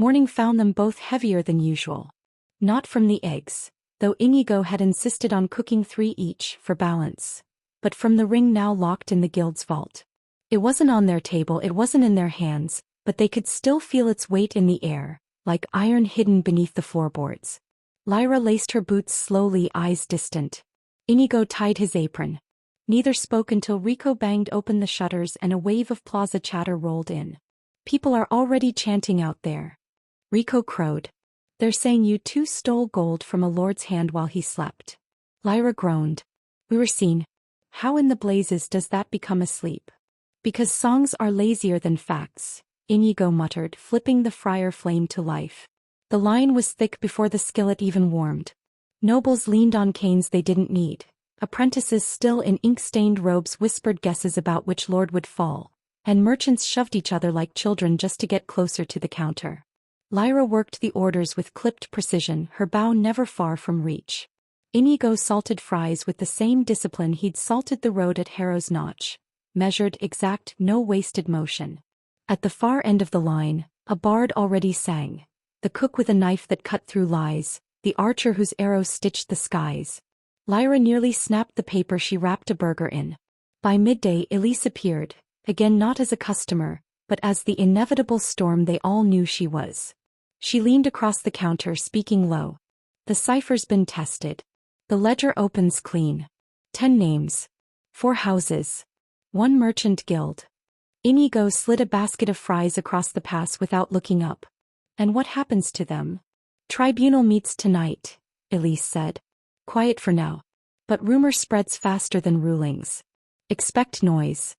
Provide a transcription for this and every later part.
Morning found them both heavier than usual. Not from the eggs, though Inigo had insisted on cooking 3 each for balance, but from the ring now locked in the guild's vault. It wasn't on their table, it wasn't in their hands, but they could still feel its weight in the air, like iron hidden beneath the floorboards. Lyra laced her boots slowly, eyes distant. Inigo tied his apron. Neither spoke until Rico banged open the shutters and a wave of plaza chatter rolled in. People are already chanting out there. Rico crowed. They're saying you two stole gold from a lord's hand while he slept. Lyra groaned. We were seen. How in the blazes does that become asleep? Because songs are lazier than facts, Inigo muttered, flipping the friar flame to life. The line was thick before the skillet even warmed. Nobles leaned on canes they didn't need. Apprentices still in ink-stained robes whispered guesses about which lord would fall, and merchants shoved each other like children just to get closer to the counter. Lyra worked the orders with clipped precision, her bow never far from reach. Inigo salted fries with the same discipline he'd salted the road at Harrow's Notch. Measured, exact, no wasted motion. At the far end of the line, a bard already sang. The cook with a knife that cut through lies, the archer whose arrows stitched the skies. Lyra nearly snapped the paper she wrapped a burger in. By midday Elise appeared, again not as a customer, but as the inevitable storm they all knew she was. She leaned across the counter, speaking low. The cipher's been tested. The ledger opens clean. 10 names. 4 houses. 1 merchant guild. Inigo slid a basket of fries across the pass without looking up. And what happens to them? Tribunal meets tonight, Elise said. Quiet for now. But rumor spreads faster than rulings. Expect noise.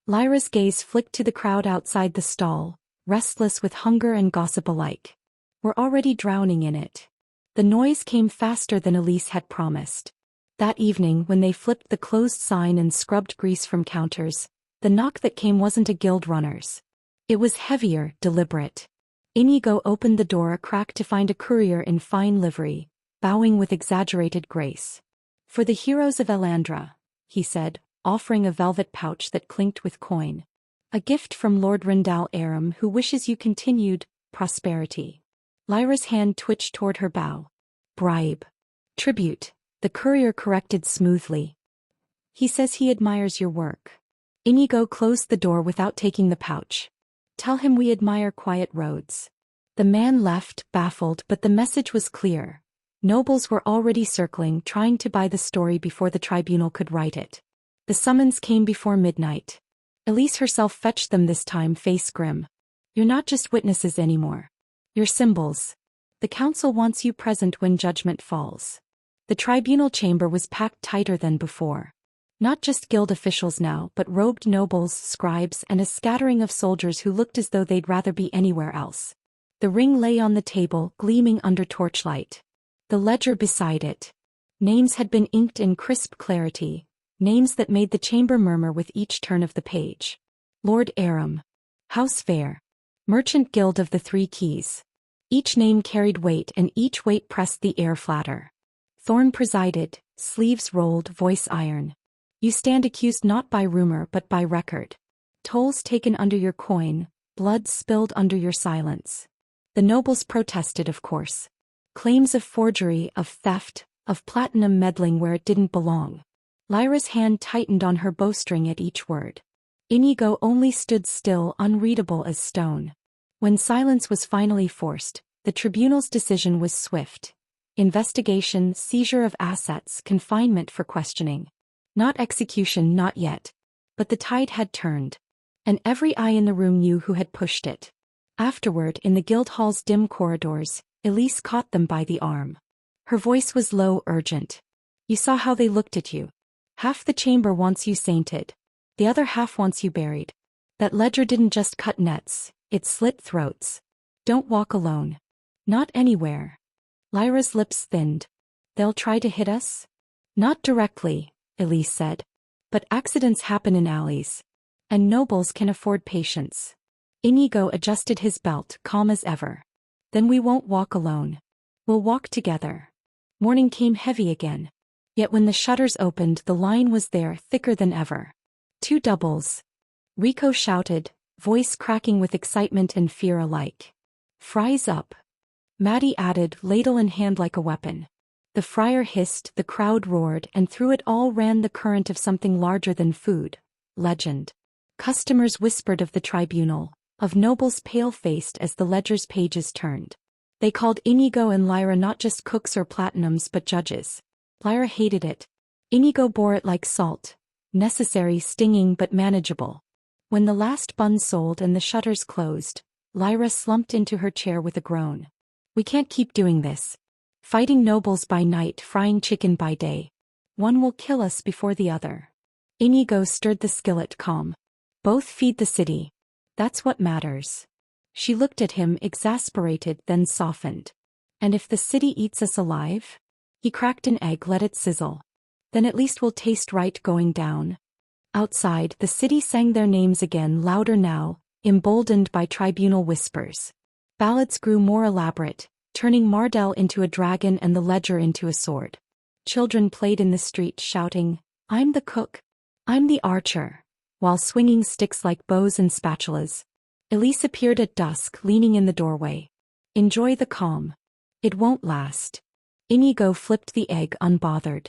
Lyra's gaze flicked to the crowd outside the stall, restless with hunger and gossip alike. We're already drowning in it. The noise came faster than Elise had promised. That evening when they flipped the closed sign and scrubbed grease from counters, the knock that came wasn't a guild runner's. It was heavier, deliberate. Inigo opened the door a crack to find a courier in fine livery, bowing with exaggerated grace. For the heroes of Elandra, he said, offering a velvet pouch that clinked with coin. A gift from Lord Rendal Aram, who wishes you continued prosperity. Lyra's hand twitched toward her bow. Bribe. Tribute, the courier corrected smoothly. He says he admires your work. Inigo closed the door without taking the pouch. Tell him we admire quiet roads. The man left, baffled, but the message was clear. Nobles were already circling, trying to buy the story before the tribunal could write it. The summons came before midnight. Elise herself fetched them this time, face grim. You're not just witnesses anymore. You're symbols. The council wants you present when judgment falls. The tribunal chamber was packed tighter than before. Not just guild officials now, but robed nobles, scribes, and a scattering of soldiers who looked as though they'd rather be anywhere else. The ring lay on the table, gleaming under torchlight. The ledger beside it. Names had been inked in crisp clarity, names that made the chamber murmur with each turn of the page. Lord Aram. House Fair. Merchant Guild of the 3 Keys. Each name carried weight and each weight pressed the air flatter. Thorn presided, sleeves rolled, voice iron. You stand accused not by rumor but by record. Tolls taken under your coin, blood spilled under your silence. The nobles protested, of course. Claims of forgery, of theft, of platinum meddling where it didn't belong. Lyra's hand tightened on her bowstring at each word. Inigo only stood still, unreadable as stone. When silence was finally forced, the tribunal's decision was swift. Investigation, seizure of assets, confinement for questioning. Not execution, not yet. But the tide had turned. And every eye in the room knew who had pushed it. Afterward, in the guild hall's dim corridors, Elise caught them by the arm. Her voice was low, urgent. You saw how they looked at you. Half the chamber wants you sainted. The other half wants you buried. That ledger didn't just cut nets, it slit throats. Don't walk alone. Not anywhere. Lyra's lips thinned. They'll try to hit us? Not directly, Elise said. But accidents happen in alleys. And nobles can afford patience. Inigo adjusted his belt, calm as ever. Then we won't walk alone. We'll walk together. Morning came heavy again. Yet when the shutters opened, the line was there, thicker than ever. 2 doubles. Rico shouted, voice cracking with excitement and fear alike. Fries up. Maddie added, ladle in hand like a weapon. The friar hissed, the crowd roared, and through it all ran the current of something larger than food. Legend. Customers whispered of the tribunal, of nobles pale-faced as the ledger's pages turned. They called Inigo and Lyra not just cooks or platinums but judges. Lyra hated it. Inigo bore it like salt. Necessary, stinging but manageable. When the last bun sold and the shutters closed, Lyra slumped into her chair with a groan. We can't keep doing this. Fighting nobles by night, frying chicken by day. One will kill us before the other. Inigo stirred the skillet calm. Both feed the city. That's what matters. She looked at him, exasperated, then softened. And if the city eats us alive? He cracked an egg, let it sizzle. Then at least we'll taste right going down. Outside, the city sang their names again, louder now, emboldened by tribunal whispers. Ballads grew more elaborate, turning Mardel into a dragon and the ledger into a sword. Children played in the street shouting, I'm the cook. I'm the archer. While swinging sticks like bows and spatulas. Elise appeared at dusk, leaning in the doorway. Enjoy the calm. It won't last. Inigo flipped the egg unbothered.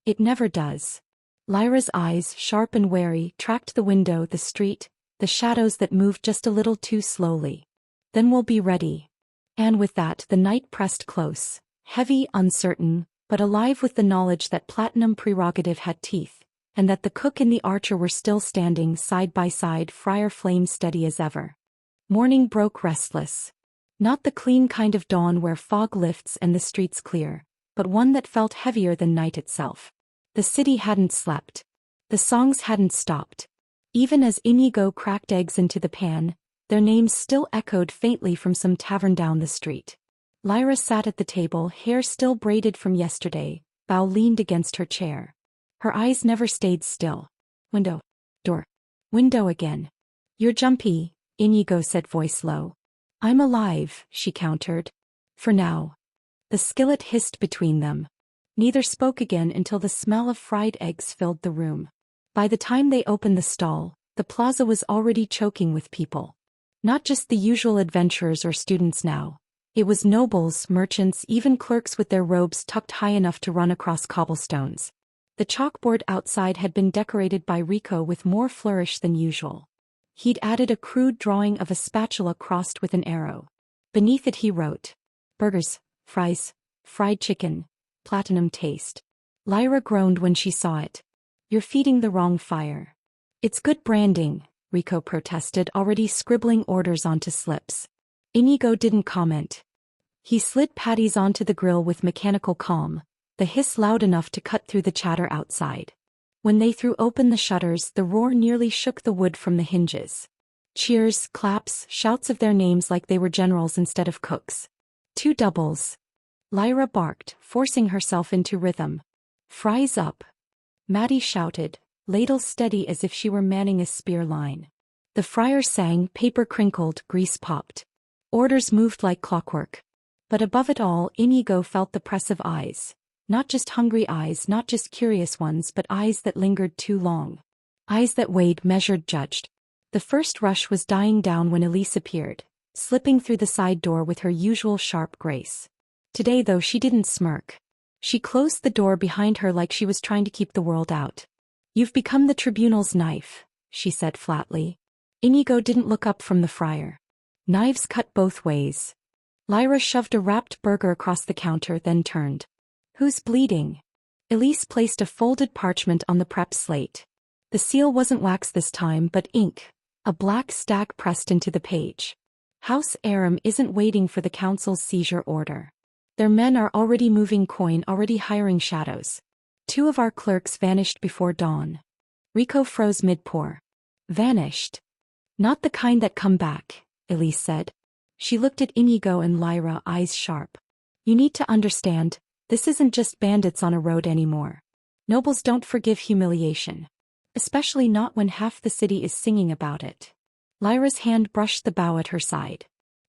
It never does. Lyra's eyes, sharp and wary, tracked the window, the street, the shadows that moved just a little too slowly. Then we'll be ready. And with that the night pressed close, heavy, uncertain, but alive with the knowledge that Platinum Prerogative had teeth, and that the cook and the archer were still standing side by side, Friar Flame steady as ever. Morning broke restless. Not the clean kind of dawn where fog lifts and the streets clear, but one that felt heavier than night itself. The city hadn't slept. The songs hadn't stopped. Even as Inigo cracked eggs into the pan, their names still echoed faintly from some tavern down the street. Lyra sat at the table, hair still braided from yesterday, bow leaned against her chair. Her eyes never stayed still. Window. Door. Window again. You're jumpy, Inigo said, voice low. I'm alive, she countered. For now. The skillet hissed between them. Neither spoke again until the smell of fried eggs filled the room. By the time they opened the stall, the plaza was already choking with people. Not just the usual adventurers or students now. It was nobles, merchants, even clerks with their robes tucked high enough to run across cobblestones. The chalkboard outside had been decorated by Rico with more flourish than usual. He'd added a crude drawing of a spatula crossed with an arrow. Beneath it he wrote, burgers, fries, fried chicken, platinum taste. Lyra groaned when she saw it. You're feeding the wrong fire. It's good branding, Rico protested, already scribbling orders onto slips. Inigo didn't comment. He slid patties onto the grill with mechanical calm, the hiss loud enough to cut through the chatter outside. When they threw open the shutters, the roar nearly shook the wood from the hinges. Cheers, claps, shouts of their names like they were generals instead of cooks. Two doubles. Lyra barked, forcing herself into rhythm. Fries up. Maddie shouted, ladle steady as if she were manning a spear line. The friar sang, paper crinkled, grease popped. Orders moved like clockwork. But above it all, Inigo felt the press of eyes. Not just hungry eyes, not just curious ones, but eyes that lingered too long. Eyes that weighed, measured, judged. The first rush was dying down when Elise appeared, slipping through the side door with her usual sharp grace. Today though she didn't smirk. She closed the door behind her like she was trying to keep the world out. You've become the tribunal's knife, she said flatly. Inigo didn't look up from the friar. Knives cut both ways. Lyra shoved a wrapped burger across the counter, then turned. Who's bleeding? Elise placed a folded parchment on the prep slate. The seal wasn't wax this time but ink, a black stag pressed into the page. House Aram isn't waiting for the council's seizure order. Their men are already moving coin, already hiring shadows. 2 of our clerks vanished before dawn. Rico froze mid-pour. Vanished. Not the kind that come back, Elise said. She looked at Inigo and Lyra, eyes sharp. You need to understand, this isn't just bandits on a road anymore. Nobles don't forgive humiliation. Especially not when half the city is singing about it. Lyra's hand brushed the bow at her side.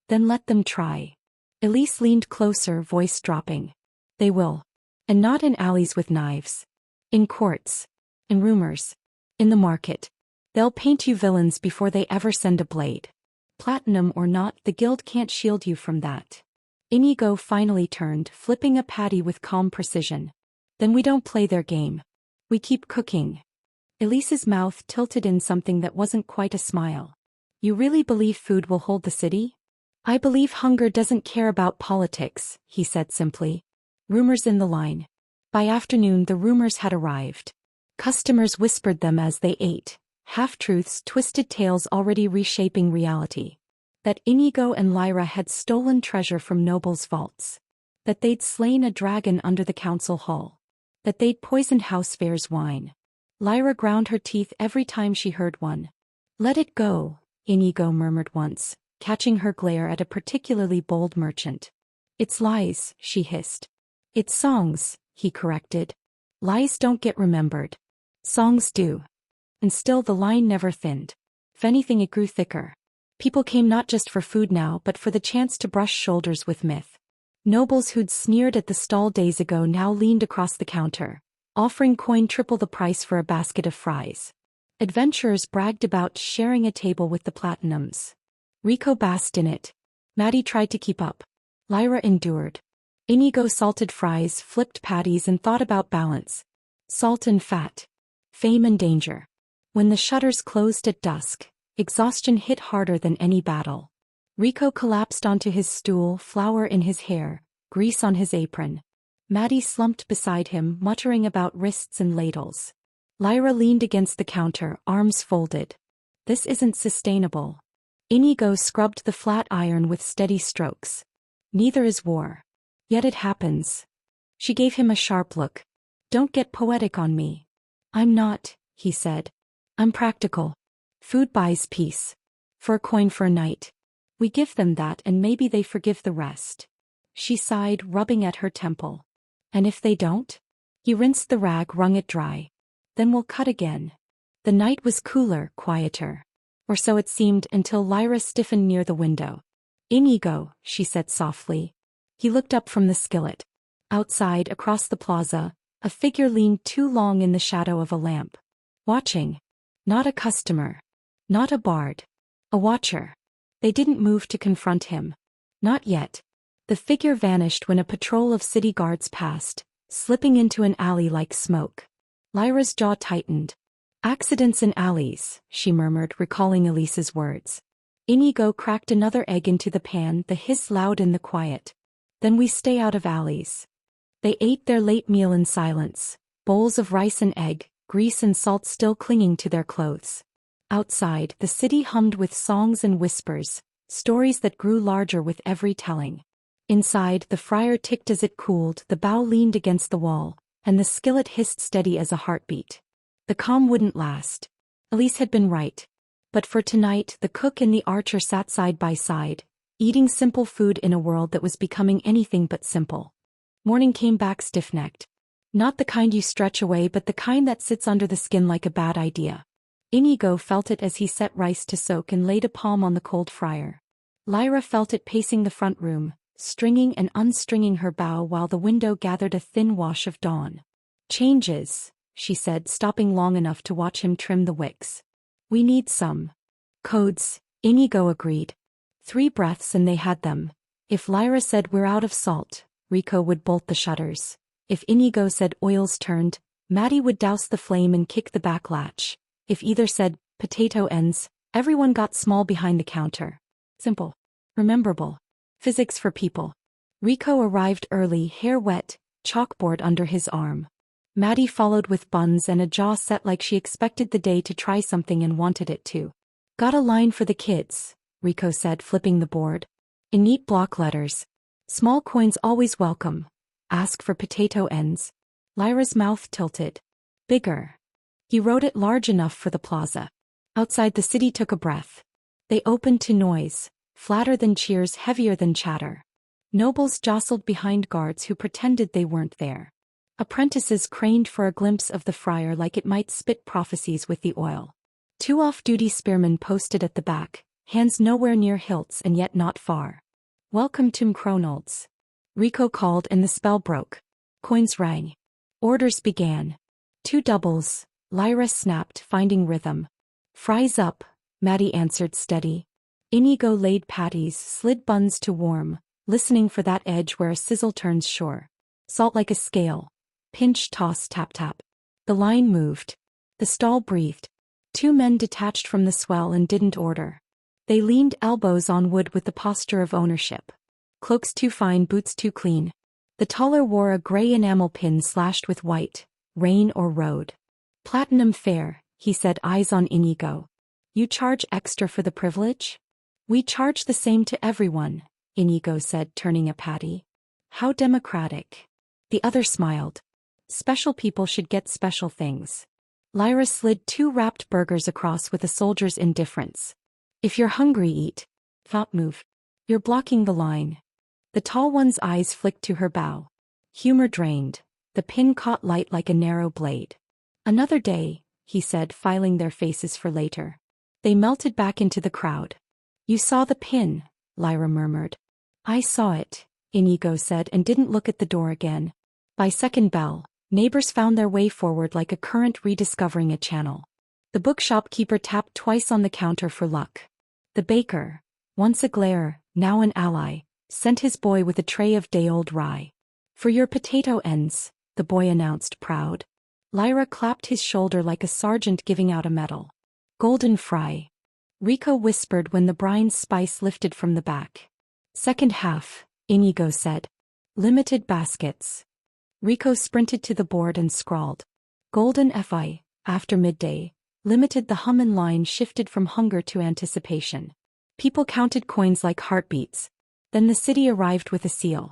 Then let them try. Elise leaned closer, voice dropping. They will. And not in alleys with knives. In courts. In rumors. In the market. They'll paint you villains before they ever send a blade. Platinum or not, the guild can't shield you from that. Inigo finally turned, flipping a patty with calm precision. Then we don't play their game. We keep cooking. Elise's mouth tilted in something that wasn't quite a smile. You really believe food will hold the city? I believe hunger doesn't care about politics, he said simply. Rumors in the line. By afternoon the rumors had arrived. Customers whispered them as they ate, half-truths, twisted tales already reshaping reality. That Inigo and Lyra had stolen treasure from nobles' vaults. That they'd slain a dragon under the council hall. That they'd poisoned Housefare's wine. Lyra ground her teeth every time she heard one. Let it go, Inigo murmured once, catching her glare at a particularly bold merchant. It's lies, she hissed. It's songs, he corrected. Lies don't get remembered. Songs do. And still the line never thinned. If anything, it grew thicker. People came not just for food now but for the chance to brush shoulders with myth. Nobles who'd sneered at the stall days ago now leaned across the counter, offering coin triple the price for a basket of fries. Adventurers bragged about sharing a table with the Platinums. Rico basked in it. Maddie tried to keep up. Lyra endured. Inigo salted fries, flipped patties, and thought about balance. Salt and fat. Fame and danger. When the shutters closed at dusk, exhaustion hit harder than any battle. Rico collapsed onto his stool, flour in his hair, grease on his apron. Maddie slumped beside him, muttering about wrists and ladles. Lyra leaned against the counter, arms folded. This isn't sustainable. Inigo scrubbed the flat iron with steady strokes. Neither is war. Yet it happens. She gave him a sharp look. Don't get poetic on me. I'm not, he said. I'm practical. Food buys peace. For a coin for a night. We give them that and maybe they forgive the rest. She sighed, rubbing at her temple. And if they don't? He rinsed the rag, wrung it dry. Then we'll cut again. The night was cooler, quieter. Or so it seemed until Lyra stiffened near the window. Inigo, she said softly. He looked up from the skillet. Outside, across the plaza, a figure leaned too long in the shadow of a lamp. Watching. Not a customer. Not a bard. A watcher. They didn't move to confront him. Not yet. The figure vanished when a patrol of city guards passed, slipping into an alley like smoke. Lyra's jaw tightened. Accidents in alleys, she murmured, recalling Elise's words. Inigo cracked another egg into the pan, the hiss loud in the quiet. Then we stay out of alleys. They ate their late meal in silence, bowls of rice and egg, grease and salt still clinging to their clothes. Outside, the city hummed with songs and whispers, stories that grew larger with every telling. Inside, the fryer ticked as it cooled, the bowl leaned against the wall, and the skillet hissed steady as a heartbeat. The calm wouldn't last. Elise had been right. But for tonight, the cook and the archer sat side by side, eating simple food in a world that was becoming anything but simple. Morning came back stiff-necked. Not the kind you stretch away but the kind that sits under the skin like a bad idea. Inigo felt it as he set rice to soak and laid a palm on the cold fryer. Lyra felt it pacing the front room, stringing and unstringing her bow while the window gathered a thin wash of dawn. Changes, she said, stopping long enough to watch him trim the wicks. We need some. Codes, Inigo agreed. 3 breaths and they had them. If Lyra said we're out of salt, Rico would bolt the shutters. If Inigo said oil's turned, Maddie would douse the flame and kick the back latch. If either said potato ends, everyone got small behind the counter. Simple. Rememberable. Physics for people. Rico arrived early, hair wet, chalkboard under his arm. Maddie followed with buns and a jaw set like she expected the day to try something and wanted it to. Got a line for the kids, Rico said, flipping the board. In neat block letters. Small coins always welcome. Ask for potato ends. Lyra's mouth tilted. Bigger. He wrote it large enough for the plaza. Outside the city took a breath. They opened to noise, flatter than cheers, heavier than chatter. Nobles jostled behind guards who pretended they weren't there. Apprentices craned for a glimpse of the fryer like it might spit prophecies with the oil. 2 off-duty spearmen posted at the back, hands nowhere near hilts and yet not far. Welcome to Mcronald's. Rico called and the spell broke. Coins rang. Orders began. 2 doubles, Lyra snapped, finding rhythm. Fries up, Maddie answered steady. Inigo laid patties, slid buns to warm, listening for that edge where a sizzle turns sure. Salt like a scale. Pinch, toss, tap, tap. The line moved. The stall breathed. 2 men detached from the swell and didn't order. They leaned elbows on wood with the posture of ownership. Cloaks too fine, boots too clean. The taller wore a gray enamel pin slashed with white, rain or road. Platinum fare, he said, eyes on Inigo. You charge extra for the privilege? We charge the same to everyone, Inigo said, turning a patty. How democratic. The other smiled. Special people should get special things. Lyra slid 2 wrapped burgers across with a soldier's indifference. If you're hungry, eat. Thought move. You're blocking the line. The tall one's eyes flicked to her bow. Humor drained. The pin caught light like a narrow blade. Another day, he said, filing their faces for later. They melted back into the crowd. You saw the pin, Lyra murmured. I saw it, Inigo said, and didn't look at the door again. By second bell, neighbors found their way forward like a current rediscovering a channel. The bookshop keeper tapped twice on the counter for luck. The baker, once a glare, now an ally, sent his boy with a tray of day-old rye. For your potato ends, the boy announced, proud. Lyra clapped his shoulder like a sergeant giving out a medal. Golden fry. Rico whispered when the brine's spice lifted from the back. Second half, Inigo said. Limited baskets. Rico sprinted to the board and scrawled. Golden FI, after midday. Limited. The Hummin line shifted from hunger to anticipation. People counted coins like heartbeats. Then the city arrived with a seal.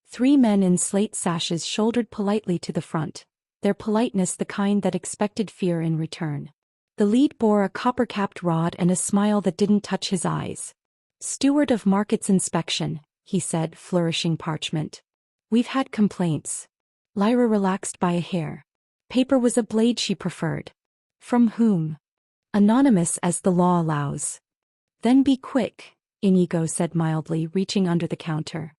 3 men in slate sashes shouldered politely to the front, their politeness the kind that expected fear in return. The lead bore a copper-capped rod and a smile that didn't touch his eyes. Steward of Markets Inspection, he said, flourishing parchment. We've had complaints. Lyra relaxed by a hair. Paper was a blade she preferred. From whom? Anonymous as the law allows. Then be quick, Inigo said mildly, reaching under the counter.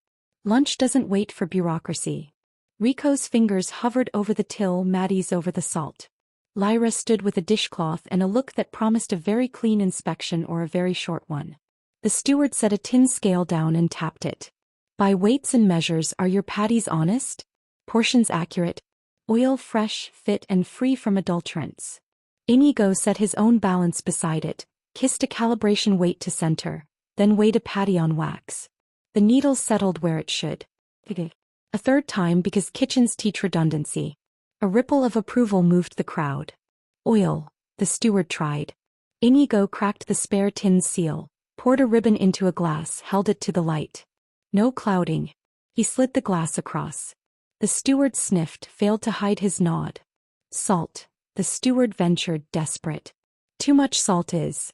Lunch doesn't wait for bureaucracy. Rico's fingers hovered over the till, Maddie's over the salt. Lyra stood with a dishcloth and a look that promised a very clean inspection or a very short one. The steward set a tin scale down and tapped it. By weights and measures, are your patties honest? Portions accurate? Oil fresh, fit and free from adulterants? Inigo set his own balance beside it, kissed a calibration weight to center, then weighed a patty on wax. The needle settled where it should. A third time because kitchens teach redundancy. A ripple of approval moved the crowd. Oil, the steward tried. Inigo cracked the spare tin seal, poured a ribbon into a glass, held it to the light. No clouding. He slid the glass across. The steward sniffed, failed to hide his nod. Salt, the steward ventured, desperate. Too much salt is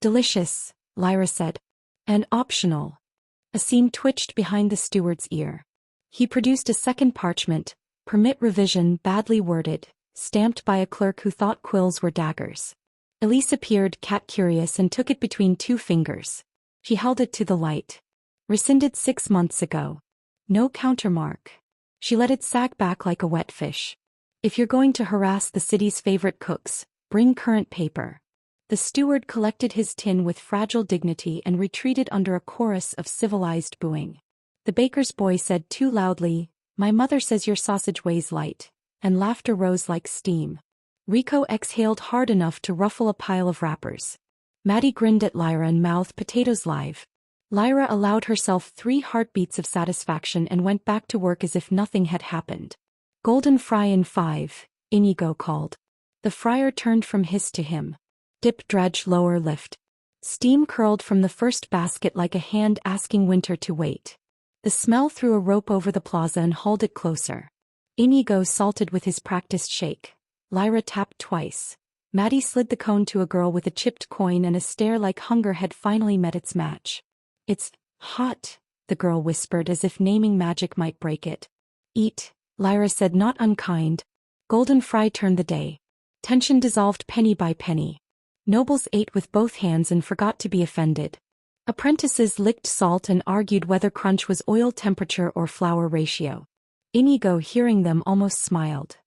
delicious, Lyra said. And optional. A seam twitched behind the steward's ear. He produced a second parchment, permit revision, badly worded, stamped by a clerk who thought quills were daggers. Elise appeared, cat-curious, and took it between 2 fingers. She held it to the light. Rescinded 6 months ago. No countermark. She let it sag back like a wet fish. If you're going to harass the city's favorite cooks, bring current paper. The steward collected his tin with fragile dignity and retreated under a chorus of civilized booing. The baker's boy said too loudly, "My mother says your sausage weighs light," and laughter rose like steam. Rico exhaled hard enough to ruffle a pile of wrappers. Maddie grinned at Lyra and mouthed, "Potatoes live." Lyra allowed herself 3 heartbeats of satisfaction and went back to work as if nothing had happened. Golden fry in 5, Inigo called. The fryer turned from hiss to him. Dip, dredge, lower, lift. Steam curled from the first basket like a hand asking winter to wait. The smell threw a rope over the plaza and hauled it closer. Inigo salted with his practiced shake. Lyra tapped twice. Maddie slid the cone to a girl with a chipped coin and a stare like hunger had finally met its match. "It's hot," the girl whispered as if naming magic might break it. "Eat," Lyra said, not unkind. Golden fry turned the day. Tension dissolved penny by penny. Nobles ate with both hands and forgot to be offended. Apprentices licked salt and argued whether crunch was oil temperature or flour ratio. Inigo, hearing them, almost smiled.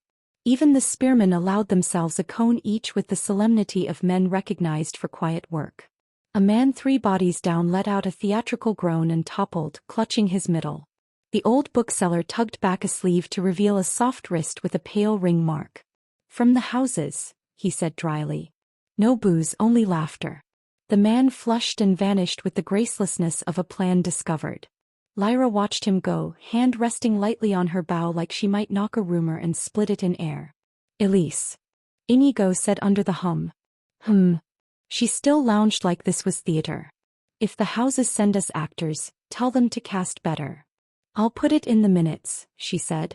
Even the spearmen allowed themselves a cone each with the solemnity of men recognized for quiet work. A man 3 bodies down let out a theatrical groan and toppled, clutching his middle. The old bookseller tugged back a sleeve to reveal a soft wrist with a pale ring mark. "From the houses," he said dryly. "No booze, only laughter." The man flushed and vanished with the gracelessness of a plan discovered. Lyra watched him go, hand resting lightly on her bow like she might knock a rumor and split it in air. "Elise," Inigo said under the hum. She still lounged like this was theater. "If the houses send us actors, tell them to cast better." "I'll put it in the minutes," she said.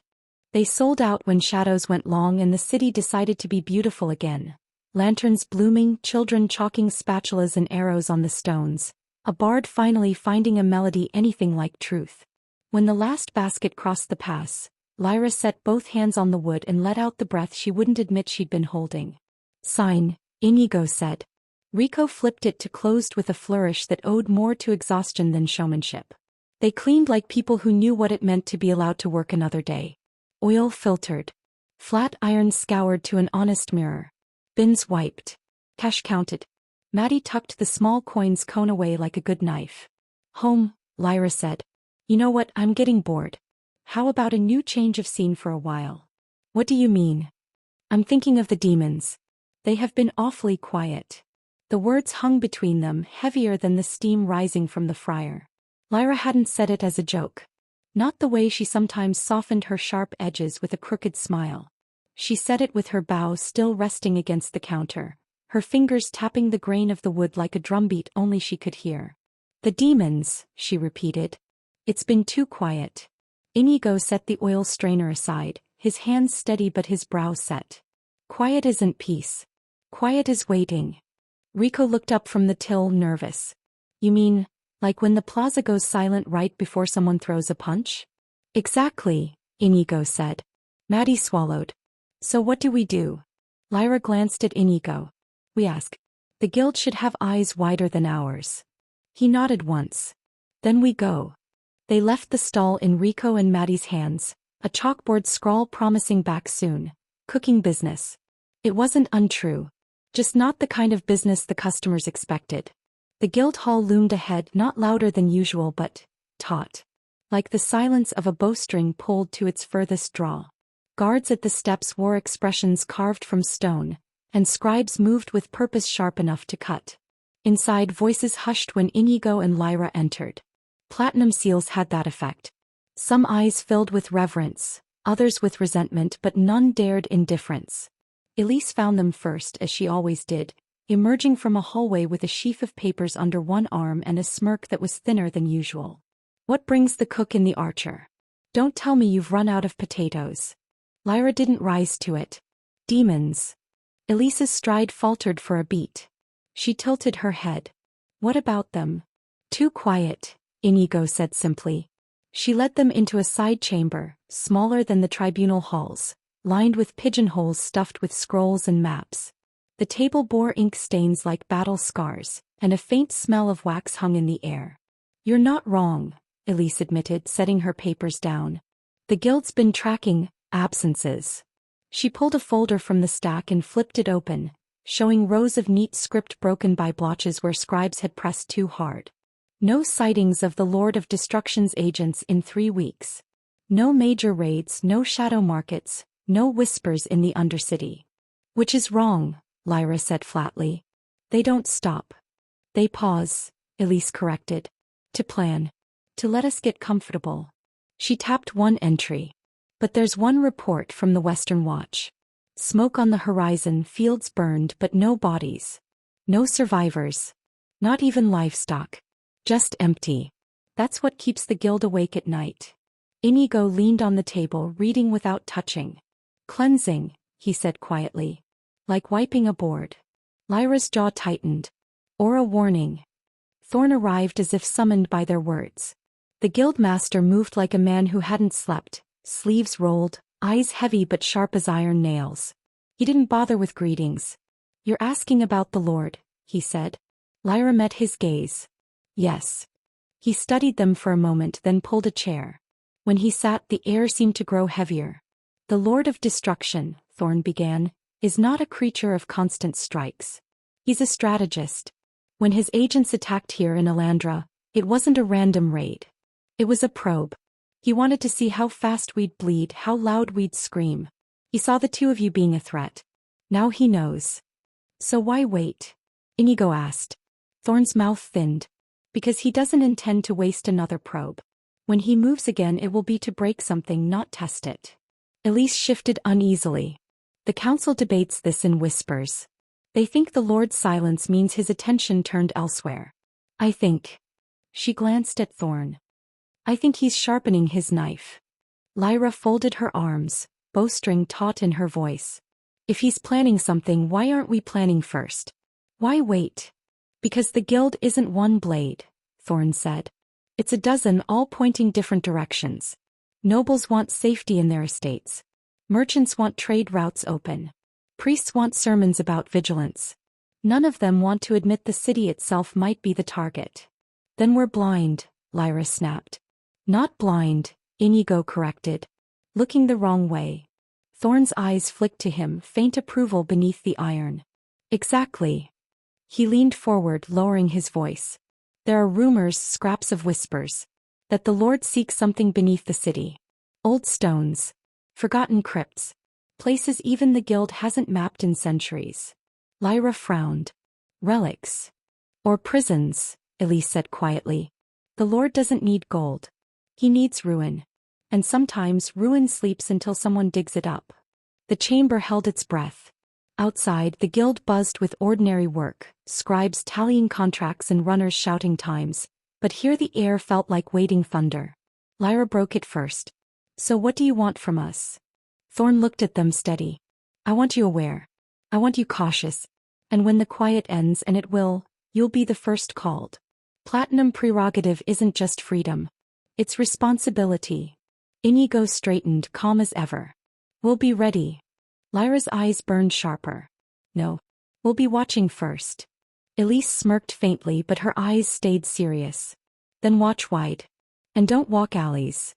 They sold out when shadows went long and the city decided to be beautiful again. Lanterns blooming, children chalking spatulas and arrows on the stones, a bard finally finding a melody anything like truth. When the last basket crossed the pass, Lyra set both hands on the wood and let out the breath she wouldn't admit she'd been holding. "Sign," Inigo said. Rico flipped it to closed with a flourish that owed more to exhaustion than showmanship. They cleaned like people who knew what it meant to be allowed to work another day. Oil filtered. Flat iron scoured to an honest mirror. Bins wiped. Cash counted. Maddie tucked the small coins cone away like a good knife. "Home," Lyra said. "You know what, I'm getting bored. How about a new change of scene for a while?" "What do you mean?" "I'm thinking of the demons. They have been awfully quiet." The words hung between them, heavier than the steam rising from the fryer. Lyra hadn't said it as a joke. Not the way she sometimes softened her sharp edges with a crooked smile. She said it with her bow still resting against the counter, her fingers tapping the grain of the wood like a drumbeat only she could hear. "The demons," she repeated. "It's been too quiet." Inigo set the oil strainer aside, his hands steady but his brow set. "Quiet isn't peace. Quiet is waiting." Rico looked up from the till, nervous. "You mean, like when the plaza goes silent right before someone throws a punch?" "Exactly," Inigo said. Maddie swallowed. "So what do we do?" Lyra glanced at Inigo. "We ask. The guild should have eyes wider than ours." He nodded once. "Then we go." They left the stall in Rico and Maddie's hands, a chalkboard scrawl promising back soon. Cooking business. It wasn't untrue. Just not the kind of business the customers expected. The guild hall loomed ahead, not louder than usual but taut. Like the silence of a bowstring pulled to its furthest draw. Guards at the steps wore expressions carved from stone, and scribes moved with purpose sharp enough to cut. Inside, voices hushed when Inigo and Lyra entered. Platinum seals had that effect. Some eyes filled with reverence, others with resentment, but none dared indifference. Elise found them first, as she always did, emerging from a hallway with a sheaf of papers under one arm and a smirk that was thinner than usual. "What brings the cook in the Archer? Don't tell me you've run out of potatoes." Lyra didn't rise to it. "Demons." Elise's stride faltered for a beat. She tilted her head. "What about them?" "Too quiet," Inigo said simply. She led them into a side chamber, smaller than the tribunal halls, lined with pigeonholes stuffed with scrolls and maps. The table bore ink stains like battle scars, and a faint smell of wax hung in the air. "You're not wrong," Elise admitted, setting her papers down. "The guild's been tracking absences." She pulled a folder from the stack and flipped it open, showing rows of neat script broken by blotches where scribes had pressed too hard. No sightings of the Lord of Destruction's agents in 3 weeks. No major raids, no shadow markets, no whispers in the Undercity. "Which is wrong," Lyra said flatly. "They don't stop. They pause," Elise corrected. "To plan. To let us get comfortable." She tapped one entry. "But there's one report from the Western Watch. Smoke on the horizon, fields burned but no bodies. No survivors. Not even livestock. Just empty. That's what keeps the guild awake at night." Inigo leaned on the table, reading without touching. "Cleansing," he said quietly. "Like wiping a board." Lyra's jaw tightened. "Or a warning." Thorn arrived as if summoned by their words. The guild master moved like a man who hadn't slept, sleeves rolled, eyes heavy but sharp as iron nails. He didn't bother with greetings. "You're asking about the Lord," he said. Lyra met his gaze. "Yes." He studied them for a moment, then pulled a chair. When he sat, the air seemed to grow heavier. "The Lord of Destruction," Thorn began, "is not a creature of constant strikes. He's a strategist. When his agents attacked here in Elandra, it wasn't a random raid. It was a probe. He wanted to see how fast we'd bleed, how loud we'd scream. He saw the two of you being a threat. Now he knows. So why wait? Inigo asked. Thorn's mouth thinned. Because he doesn't intend to waste another probe. When he moves again it will be to break something, not test it. Elise shifted uneasily. The council debates this in whispers. They think the Lord's silence means his attention turned elsewhere. I think. She glanced at Thorn. I think he's sharpening his knife. Lyra folded her arms, bowstring taut in her voice. If he's planning something, why aren't we planning first? Why wait? Because the guild isn't one blade, Thorn said. It's a dozen, all pointing different directions. Nobles want safety in their estates. Merchants want trade routes open. Priests want sermons about vigilance. None of them want to admit the city itself might be the target. Then we're blind, Lyra snapped. Not blind, Inigo corrected. Looking the wrong way. Thorn's eyes flicked to him, faint approval beneath the iron. Exactly. He leaned forward, lowering his voice. There are rumors, scraps of whispers. That the Lord seeks something beneath the city. Old stones. Forgotten crypts. Places even the guild hasn't mapped in centuries. Lyra frowned. Relics. Or prisons, Elise said quietly. The Lord doesn't need gold. He needs ruin. And sometimes ruin sleeps until someone digs it up. The chamber held its breath. Outside, the guild buzzed with ordinary work, scribes tallying contracts and runners shouting times, but here the air felt like waiting thunder. Lyra broke it first. So what do you want from us? Thorn looked at them steady. I want you aware. I want you cautious. And when the quiet ends, and it will, you'll be the first called. Platinum prerogative isn't just freedom. It's responsibility. Inigo straightened, calm as ever. We'll be ready. Lyra's eyes burned sharper. No. We'll be watching first. Elise smirked faintly, but her eyes stayed serious. Then watch wide. And don't walk alleys.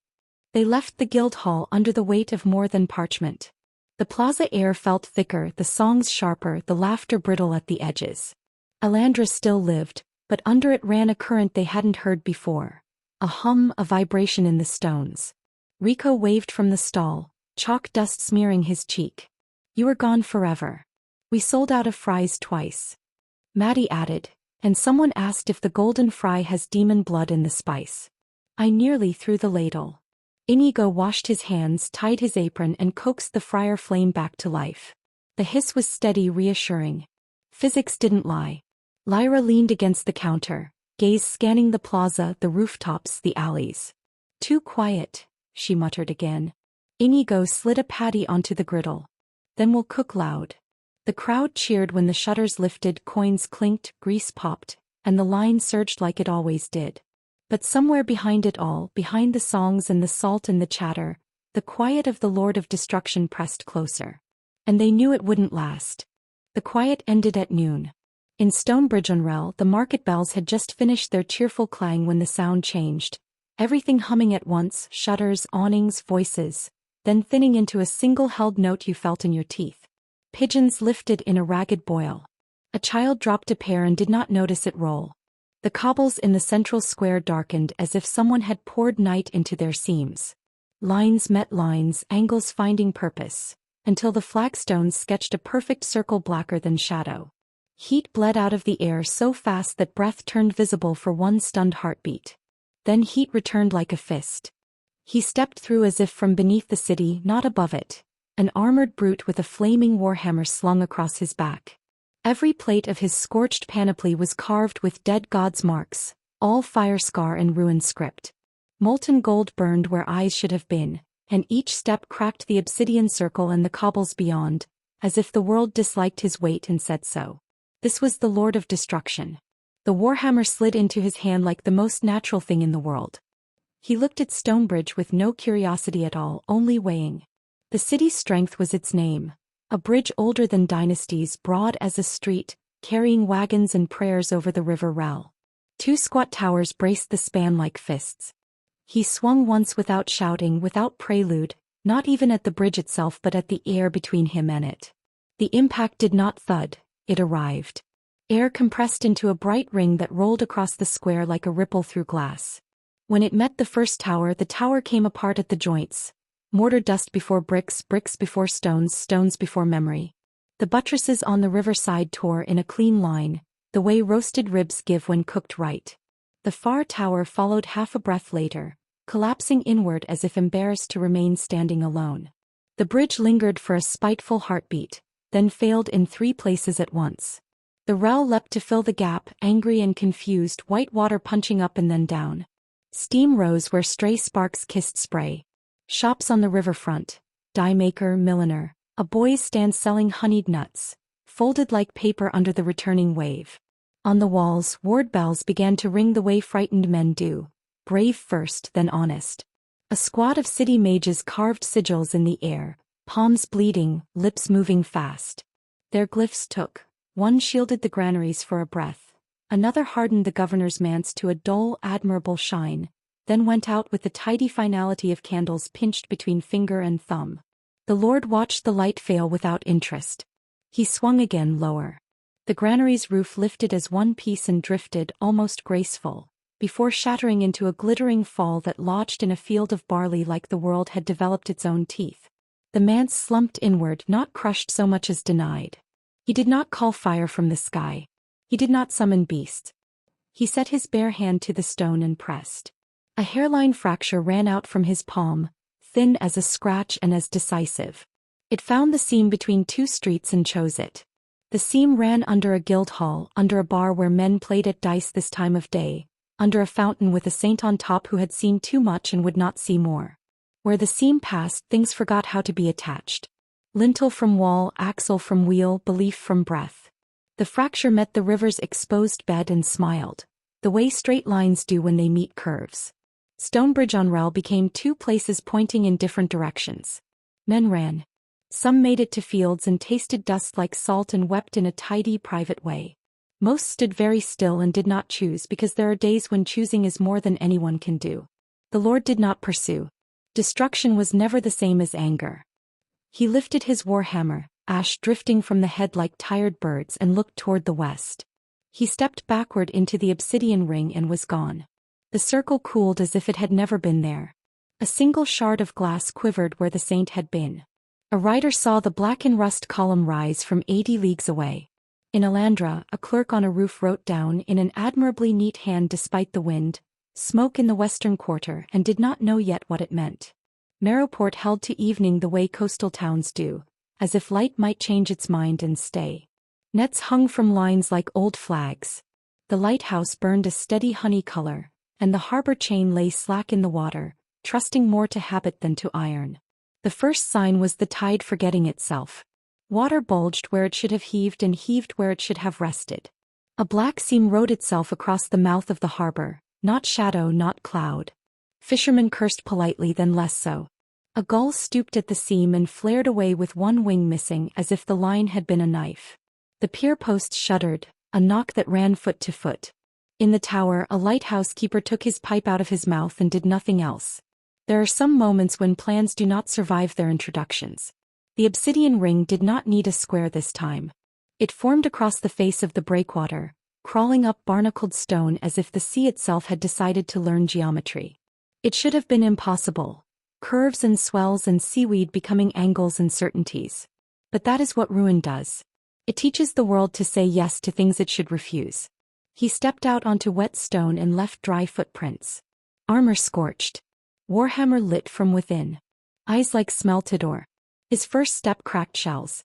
They left the guild hall under the weight of more than parchment. The plaza air felt thicker, the songs sharper, the laughter brittle at the edges. Elandra still lived, but under it ran a current they hadn't heard before. A hum, a vibration in the stones. Rico waved from the stall, chalk dust smearing his cheek. You were gone forever. We sold out of fries twice. Maddie added, and someone asked if the golden fry has demon blood in the spice. I nearly threw the ladle. Inigo washed his hands, tied his apron and coaxed the fryer flame back to life. The hiss was steady, reassuring. Physics didn't lie. Lyra leaned against the counter, gaze scanning the plaza, the rooftops, the alleys. Too quiet, she muttered again. Inigo slid a patty onto the griddle. Then we'll cook loud. The crowd cheered when the shutters lifted, coins clinked, grease popped, and the line surged like it always did. But somewhere behind it all, behind the songs and the salt and the chatter, the quiet of the Lord of Destruction pressed closer. And they knew it wouldn't last. The quiet ended at noon. In Stonebridge-on-Rel, the market bells had just finished their cheerful clang when the sound changed. Everything humming at once, shutters, awnings, voices, then thinning into a single held note you felt in your teeth. Pigeons lifted in a ragged boil. A child dropped a pear and did not notice it roll. The cobbles in the central square darkened as if someone had poured night into their seams. Lines met lines, angles finding purpose, until the flagstones sketched a perfect circle blacker than shadow. Heat bled out of the air so fast that breath turned visible for one stunned heartbeat. Then heat returned like a fist. He stepped through as if from beneath the city, not above it, an armored brute with a flaming warhammer slung across his back. Every plate of his scorched panoply was carved with dead gods' marks, all fire scar and ruin script. Molten gold burned where eyes should have been, and each step cracked the obsidian circle and the cobbles beyond, as if the world disliked his weight and said so. This was the Lord of Destruction. The warhammer slid into his hand like the most natural thing in the world. He looked at Stonebridge with no curiosity at all, only weighing. The city's strength was its name. A bridge older than dynasties, broad as a street, carrying wagons and prayers over the river Rel. 2 squat towers braced the span like fists. He swung once without shouting, without prelude, not even at the bridge itself but at the air between him and it. The impact did not thud, it arrived. Air compressed into a bright ring that rolled across the square like a ripple through glass. When it met the first tower, the tower came apart at the joints. Mortar dust before bricks, bricks before stones, stones before memory. The buttresses on the riverside tore in a clean line, the way roasted ribs give when cooked right. The far tower followed half a breath later, collapsing inward as if embarrassed to remain standing alone. The bridge lingered for a spiteful heartbeat, then failed in 3 places at once. The Rel leapt to fill the gap, angry and confused, white water punching up and then down. Steam rose where stray sparks kissed spray. Shops on the riverfront, dye maker, milliner, a boy's stand selling honeyed nuts, folded like paper under the returning wave. On the walls, ward bells began to ring the way frightened men do, brave first, then honest. A squad of city mages carved sigils in the air, palms bleeding, lips moving fast. Their glyphs took. One shielded the granaries for a breath, another hardened the governor's manse to a dull, admirable shine, then went out with the tidy finality of candles pinched between finger and thumb. The Lord watched the light fail without interest. He swung again lower. The granary's roof lifted as one piece and drifted, almost graceful, before shattering into a glittering fall that lodged in a field of barley like the world had developed its own teeth. The manse slumped inward, not crushed so much as denied. He did not call fire from the sky. He did not summon beasts. He set his bare hand to the stone and pressed. A hairline fracture ran out from his palm, thin as a scratch and as decisive. It found the seam between 2 streets and chose it. The seam ran under a guild hall, under a bar where men played at dice this time of day, under a fountain with a saint on top who had seen too much and would not see more. Where the seam passed, things forgot how to be attached. Lintel from wall, axle from wheel, belief from breath. The fracture met the river's exposed bed and smiled, the way straight lines do when they meet curves. Stonebridge on Rel became 2 places pointing in different directions. Men ran. Some made it to fields and tasted dust like salt and wept in a tidy, private way. Most stood very still and did not choose because there are days when choosing is more than anyone can do. The Lord did not pursue. Destruction was never the same as anger. He lifted his warhammer, ash drifting from the head like tired birds, and looked toward the west. He stepped backward into the obsidian ring and was gone. The circle cooled as if it had never been there. A single shard of glass quivered where the saint had been. A rider saw the black-and rust column rise from 80 leagues away. In Alandra, a clerk on a roof wrote down in an admirably neat hand despite the wind, "Smoke in the western quarter," and did not know yet what it meant. Marrowport held to evening the way coastal towns do, as if light might change its mind and stay. Nets hung from lines like old flags. The lighthouse burned a steady honey color, and the harbor chain lay slack in the water, trusting more to habit than to iron. The first sign was the tide forgetting itself. Water bulged where it should have heaved and heaved where it should have rested. A black seam rode itself across the mouth of the harbor, not shadow, not cloud. Fishermen cursed politely, then less so. A gull stooped at the seam and flared away with one wing missing as if the line had been a knife. The pier post shuddered, a knock that ran foot to foot. In the tower, a lighthouse keeper took his pipe out of his mouth and did nothing else. There are some moments when plans do not survive their introductions. The obsidian ring did not need a square this time. It formed across the face of the breakwater, crawling up barnacled stone as if the sea itself had decided to learn geometry. It should have been impossible. Curves and swells and seaweed becoming angles and certainties. But that is what ruin does. It teaches the world to say yes to things it should refuse. He stepped out onto wet stone and left dry footprints. Armor scorched. Warhammer lit from within. Eyes like smelted ore. His first step cracked shells.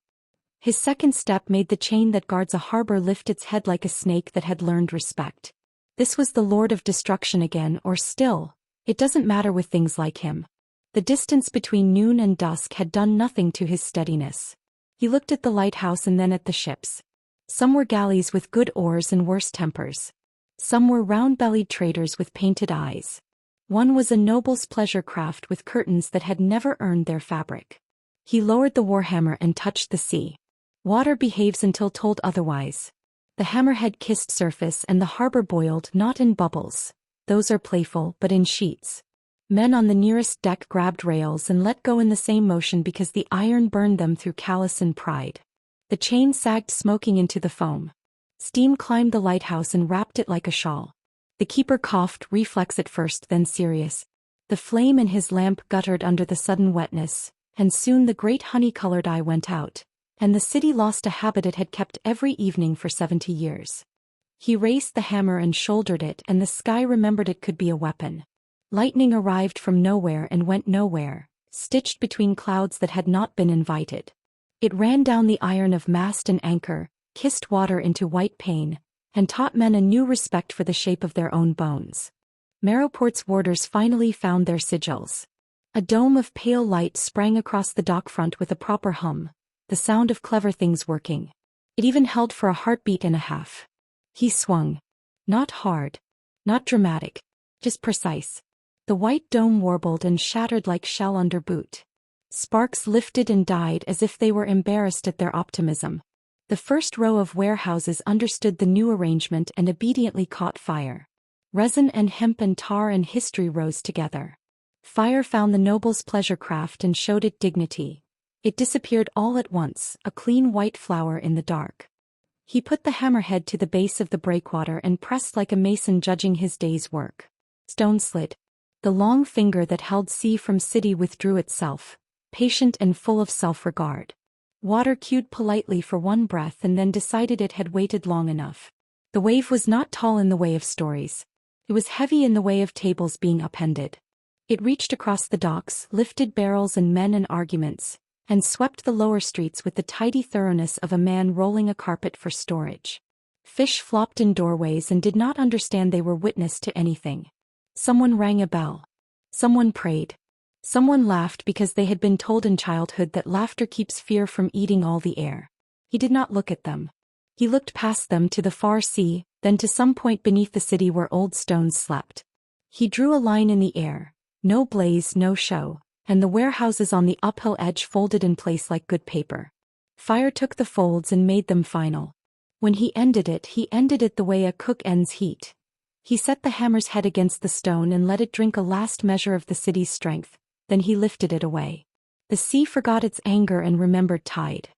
His second step made the chain that guards a harbor lift its head like a snake that had learned respect. This was the Lord of Destruction again, or still. It doesn't matter with things like him. The distance between noon and dusk had done nothing to his steadiness. He looked at the lighthouse and then at the ships. Some were galleys with good oars and worse tempers. Some were round-bellied traders with painted eyes. One was a noble's pleasure craft with curtains that had never earned their fabric. He lowered the warhammer and touched the sea. Water behaves until told otherwise. The hammerhead kissed surface and the harbor boiled, not in bubbles. Those are playful, but in sheets. Men on the nearest deck grabbed rails and let go in the same motion because the iron burned them through callous and pride. The chain sagged smoking into the foam. Steam climbed the lighthouse and wrapped it like a shawl. The keeper coughed, reflex at first, then serious. The flame in his lamp guttered under the sudden wetness, and soon the great honey-colored eye went out, and the city lost a habit it had kept every evening for 70 years. He raised the hammer and shouldered it, and the sky remembered it could be a weapon. Lightning arrived from nowhere and went nowhere, stitched between clouds that had not been invited. It ran down the iron of mast and anchor, kissed water into white pane, and taught men a new respect for the shape of their own bones. Maroport's warders finally found their sigils. A dome of pale light sprang across the dock front with a proper hum, the sound of clever things working. It even held for a heartbeat and a half. He swung. Not hard. Not dramatic. Just precise. The white dome warbled and shattered like shell under boot. Sparks lifted and died as if they were embarrassed at their optimism. The first row of warehouses understood the new arrangement and obediently caught fire. Resin and hemp and tar and history rose together. Fire found the noble's pleasure craft and showed it dignity. It disappeared all at once, a clean white flower in the dark. He put the hammerhead to the base of the breakwater and pressed like a mason judging his day's work. Stone slid. The long finger that held sea from city withdrew itself, patient and full of self-regard. Water queued politely for one breath and then decided it had waited long enough. The wave was not tall in the way of stories. It was heavy in the way of tables being upended. It reached across the docks, lifted barrels and men and arguments, and swept the lower streets with the tidy thoroughness of a man rolling a carpet for storage. Fish flopped in doorways and did not understand they were witness to anything. Someone rang a bell. Someone prayed. Someone laughed because they had been told in childhood that laughter keeps fear from eating all the air. He did not look at them. He looked past them to the far sea, then to some point beneath the city where old stones slept. He drew a line in the air. No blaze, no show, and the warehouses on the uphill edge folded in place like good paper. Fire took the folds and made them final. When he ended it the way a cook ends heat. He set the hammer's head against the stone and let it drink a last measure of the city's strength, then he lifted it away. The sea forgot its anger and remembered tide.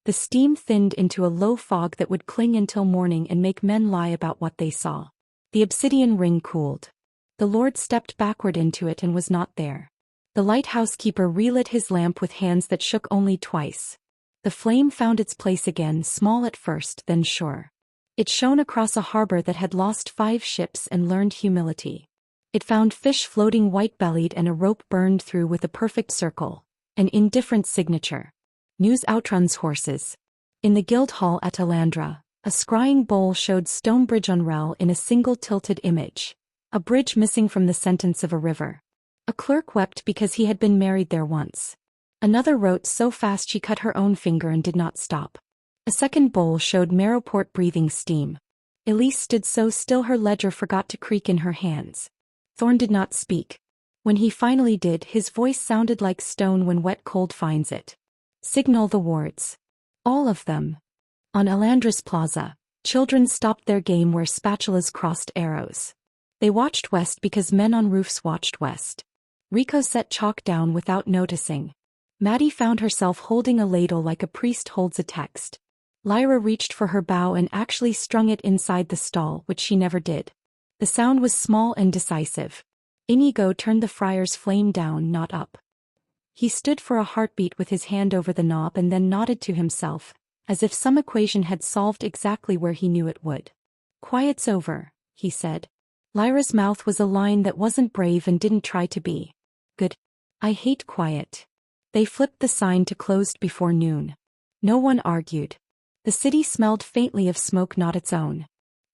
The steam thinned into a low fog that would cling until morning and make men lie about what they saw. The obsidian ring cooled. The Lord stepped backward into it and was not there. The lighthouse keeper relit his lamp with hands that shook only twice. The flame found its place again, small at first, then sure. It shone across a harbor that had lost 5 ships and learned humility. It found fish floating white-bellied and a rope burned through with a perfect circle, an indifferent signature. News outruns horses. In the guild hall at Alandra, a scrying bowl showed Stonebridge on Rel in a single tilted image, a bridge missing from the sentence of a river. A clerk wept because he had been married there once. Another wrote so fast she cut her own finger and did not stop. A second bowl showed Maroport breathing steam. Elise stood so still her ledger forgot to creak in her hands. Thorn did not speak. When he finally did, his voice sounded like stone when wet cold finds it. Signal the wards. All of them. On Alandra's plaza, children stopped their game where spatulas crossed arrows. They watched west because men on roofs watched west. Rico set chalk down without noticing. Maddie found herself holding a ladle like a priest holds a text. Lyra reached for her bow and actually strung it inside the stall, which she never did. The sound was small and decisive. Inigo turned the friar's flame down, not up. He stood for a heartbeat with his hand over the knob and then nodded to himself, as if some equation had solved exactly where he knew it would. "Quiet's over," he said. Lyra's mouth was a line that wasn't brave and didn't try to be. "Good. I hate quiet." They flipped the sign to closed before noon. No one argued. The city smelled faintly of smoke not its own.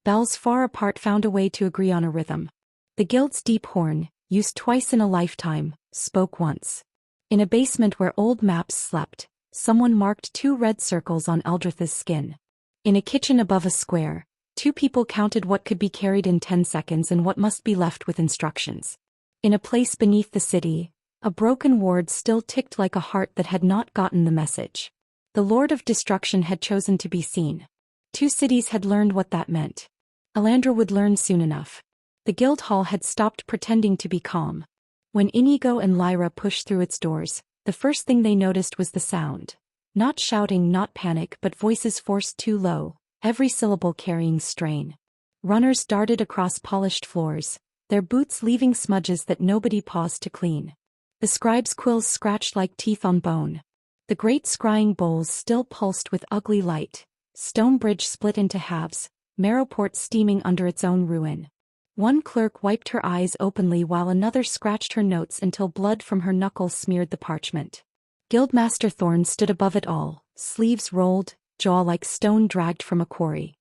Bells far apart found a way to agree on a rhythm. The guild's deep horn, used twice in a lifetime, spoke once. In a basement where old maps slept, someone marked 2 red circles on Eldritha's skin. In a kitchen above a square, 2 people counted what could be carried in 10 seconds and what must be left with instructions. In a place beneath the city, a broken ward still ticked like a heart that had not gotten the message. The Lord of Destruction had chosen to be seen. 2 cities had learned what that meant. Alandra would learn soon enough. The guild hall had stopped pretending to be calm. When Inigo and Lyra pushed through its doors, the first thing they noticed was the sound. Not shouting, not panic, but voices forced too low, every syllable carrying strain. Runners darted across polished floors, their boots leaving smudges that nobody paused to clean. The scribe's quills scratched like teeth on bone. The great scrying bowls still pulsed with ugly light. Stonebridge split into halves, Marrowport steaming under its own ruin. One clerk wiped her eyes openly while another scratched her notes until blood from her knuckles smeared the parchment. Guildmaster Thorn stood above it all, sleeves rolled, jaw like stone dragged from a quarry.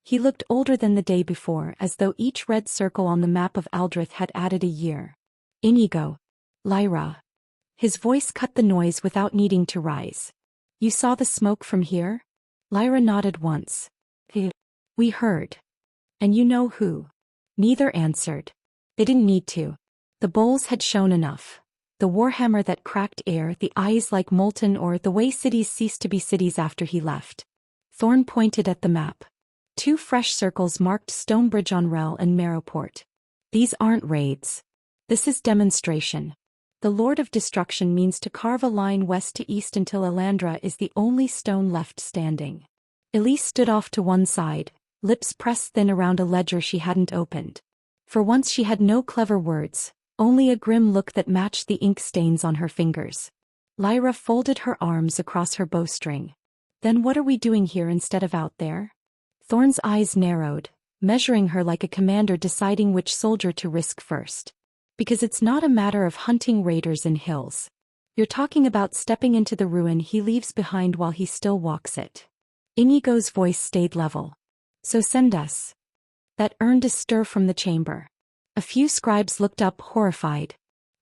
He looked older than the day before, as though each red circle on the map of Aldrith had added a year. Inigo. Lyra. His voice cut the noise without needing to rise. You saw the smoke from here? Lyra nodded once. We heard. And you know who? Neither answered. They didn't need to. The bowls had shown enough. The warhammer that cracked air, the eyes like molten ore, the way cities ceased to be cities after he left. Thorn pointed at the map. 2 fresh circles marked Stonebridge on Rel and Marrowport. These aren't raids. This is demonstration. The Lord of Destruction means to carve a line west to east until Elandra is the only stone left standing. Elise stood off to one side, lips pressed thin around a ledger she hadn't opened. For once she had no clever words, only a grim look that matched the ink stains on her fingers. Lyra folded her arms across her bowstring. Then what are we doing here instead of out there? Thorn's eyes narrowed, measuring her like a commander deciding which soldier to risk first. Because it's not a matter of hunting raiders in hills. You're talking about stepping into the ruin he leaves behind while he still walks it. Inigo's voice stayed level. So send us. That earned a stir from the chamber. A few scribes looked up horrified.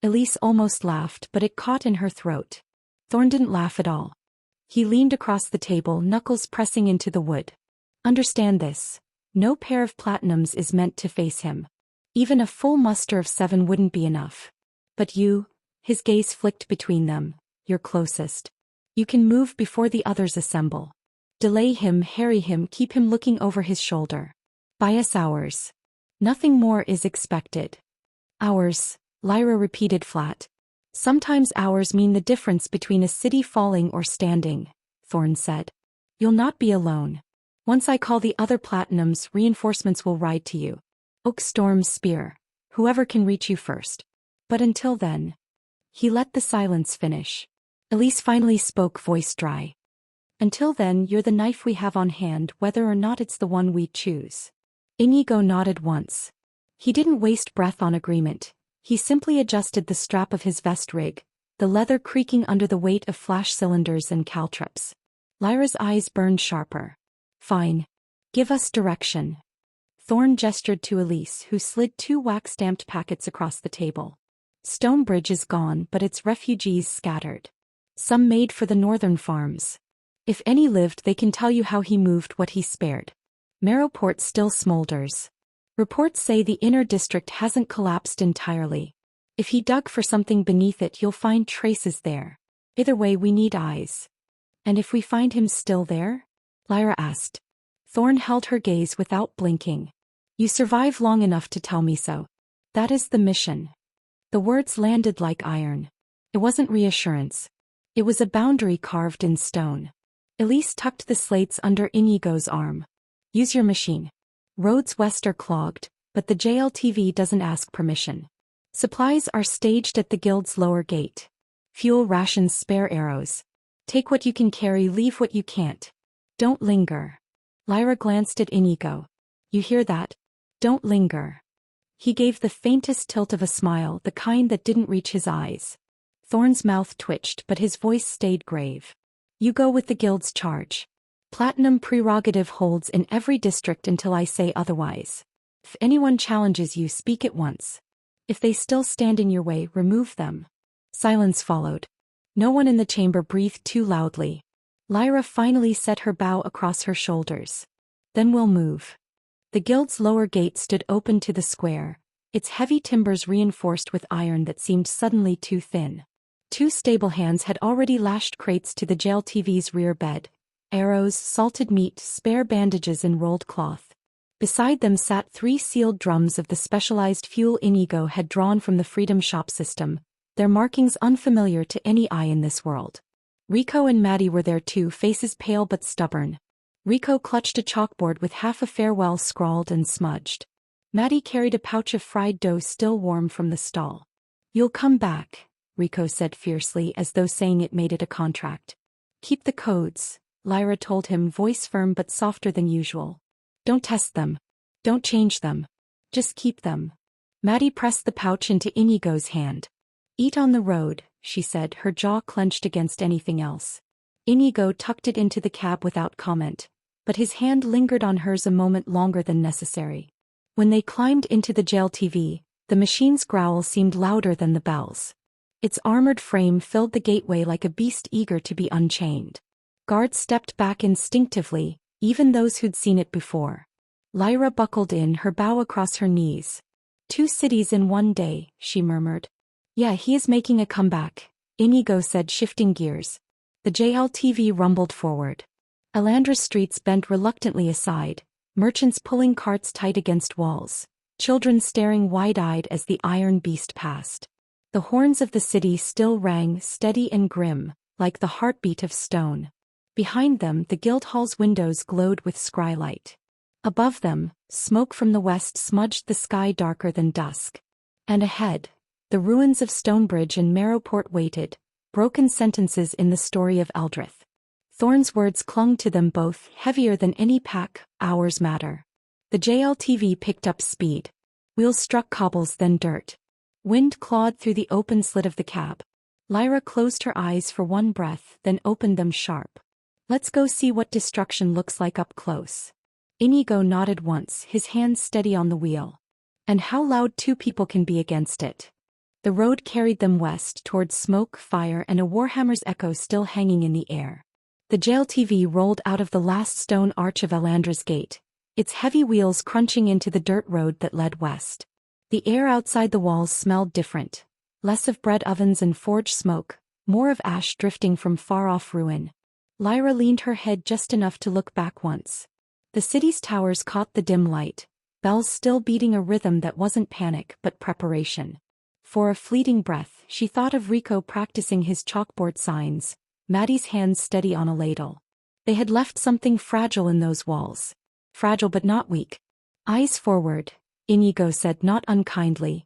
Elise almost laughed, but it caught in her throat. Thorn didn't laugh at all. He leaned across the table, knuckles pressing into the wood. Understand this. No pair of platinums is meant to face him. Even a full muster of 7 wouldn't be enough. But you, his gaze flicked between them, you're closest. You can move before the others assemble. Delay him, harry him, keep him looking over his shoulder. Buy us hours. Nothing more is expected. Hours, Lyra repeated flat. Sometimes hours mean the difference between a city falling or standing, Thorn said. You'll not be alone. Once I call the other platinums, reinforcements will ride to you. Oakstorm's spear. Whoever can reach you first. But until then. He let the silence finish. Elise finally spoke, voice dry. Until then, you're the knife we have on hand, whether or not it's the one we choose. Inigo nodded once. He didn't waste breath on agreement. He simply adjusted the strap of his vest rig, the leather creaking under the weight of flash cylinders and caltrops. Lyra's eyes burned sharper. Fine. Give us direction. Thorn gestured to Elise, who slid 2 wax-stamped packets across the table. Stonebridge is gone, but its refugees scattered. Some made for the northern farms. If any lived, they can tell you how he moved what he spared. Marrowport still smolders. Reports say the inner district hasn't collapsed entirely. If he dug for something beneath it, you'll find traces there. Either way, we need eyes. And if we find him still there? Lyra asked. Thorn held her gaze without blinking. You survive long enough to tell me so. That is the mission. The words landed like iron. It wasn't reassurance. It was a boundary carved in stone. Elise tucked the slates under Inigo's arm. Use your machine. Roads west are clogged, but the JLTV doesn't ask permission. Supplies are staged at the guild's lower gate. Fuel rations, spare arrows. Take what you can carry, leave what you can't. Don't linger. Lyra glanced at Inigo. You hear that? Don't linger. He gave the faintest tilt of a smile, the kind that didn't reach his eyes. Thorn's mouth twitched, but his voice stayed grave. You go with the guild's charge. Platinum prerogative holds in every district until I say otherwise. If anyone challenges you, speak at once. If they still stand in your way, remove them. Silence followed. No one in the chamber breathed too loudly. Lyra finally set her bow across her shoulders. Then we'll move. The guild's lower gate stood open to the square, its heavy timbers reinforced with iron that seemed suddenly too thin. 2 stable hands had already lashed crates to the JLTV's rear bed. Arrows, salted meat, spare bandages and rolled cloth. Beside them sat 3 sealed drums of the specialized fuel Inigo had drawn from the Freedom Shop system, their markings unfamiliar to any eye in this world. Rico and Maddie were there too, faces pale but stubborn. Rico clutched a chalkboard with half a farewell scrawled and smudged. Maddie carried a pouch of fried dough still warm from the stall. "You'll come back," Rico said fiercely as though saying it made it a contract. "Keep the codes," Lyra told him, voice firm but softer than usual. "Don't test them. Don't change them. Just keep them." Maddie pressed the pouch into Inigo's hand. "Eat on the road," she said, her jaw clenched against anything else. Inigo tucked it into the cab without comment, but his hand lingered on hers a moment longer than necessary. When they climbed into the jail TV, the machine's growl seemed louder than the bells. Its armored frame filled the gateway like a beast eager to be unchained. Guards stepped back instinctively, even those who'd seen it before. Lyra buckled in, her bow across her knees. "2 cities in one day," she murmured. "Yeah, he is making a comeback," Inigo said, shifting gears. The JLTV rumbled forward. Alandra's streets bent reluctantly aside, merchants pulling carts tight against walls, children staring wide-eyed as the iron beast passed. The horns of the city still rang, steady and grim, like the heartbeat of stone. Behind them, the Guildhall's windows glowed with scrylight. Above them, smoke from the west smudged the sky darker than dusk. And ahead, the ruins of Stonebridge and Marrowport waited, broken sentences in the story of Eldrith. Thorne's words clung to them both, heavier than any pack. "Hours matter." The JLTV picked up speed. Wheels struck cobbles, then dirt. Wind clawed through the open slit of the cab. Lyra closed her eyes for one breath, then opened them sharp. "Let's go see what destruction looks like up close." Inigo nodded once, his hands steady on the wheel. And how loud 2 people can be against it. The road carried them west towards smoke, fire, and a warhammer's echo still hanging in the air. The JLTV rolled out of the last stone arch of Alandra's gate, its heavy wheels crunching into the dirt road that led west. The air outside the walls smelled different, less of bread ovens and forge smoke, more of ash drifting from far-off ruin. Lyra leaned her head just enough to look back once. The city's towers caught the dim light, bells still beating a rhythm that wasn't panic but preparation. For a fleeting breath, she thought of Rico practicing his chalkboard signs, Maddie's hands steady on a ladle. They had left something fragile in those walls. Fragile but not weak. "Eyes forward," Inigo said, not unkindly.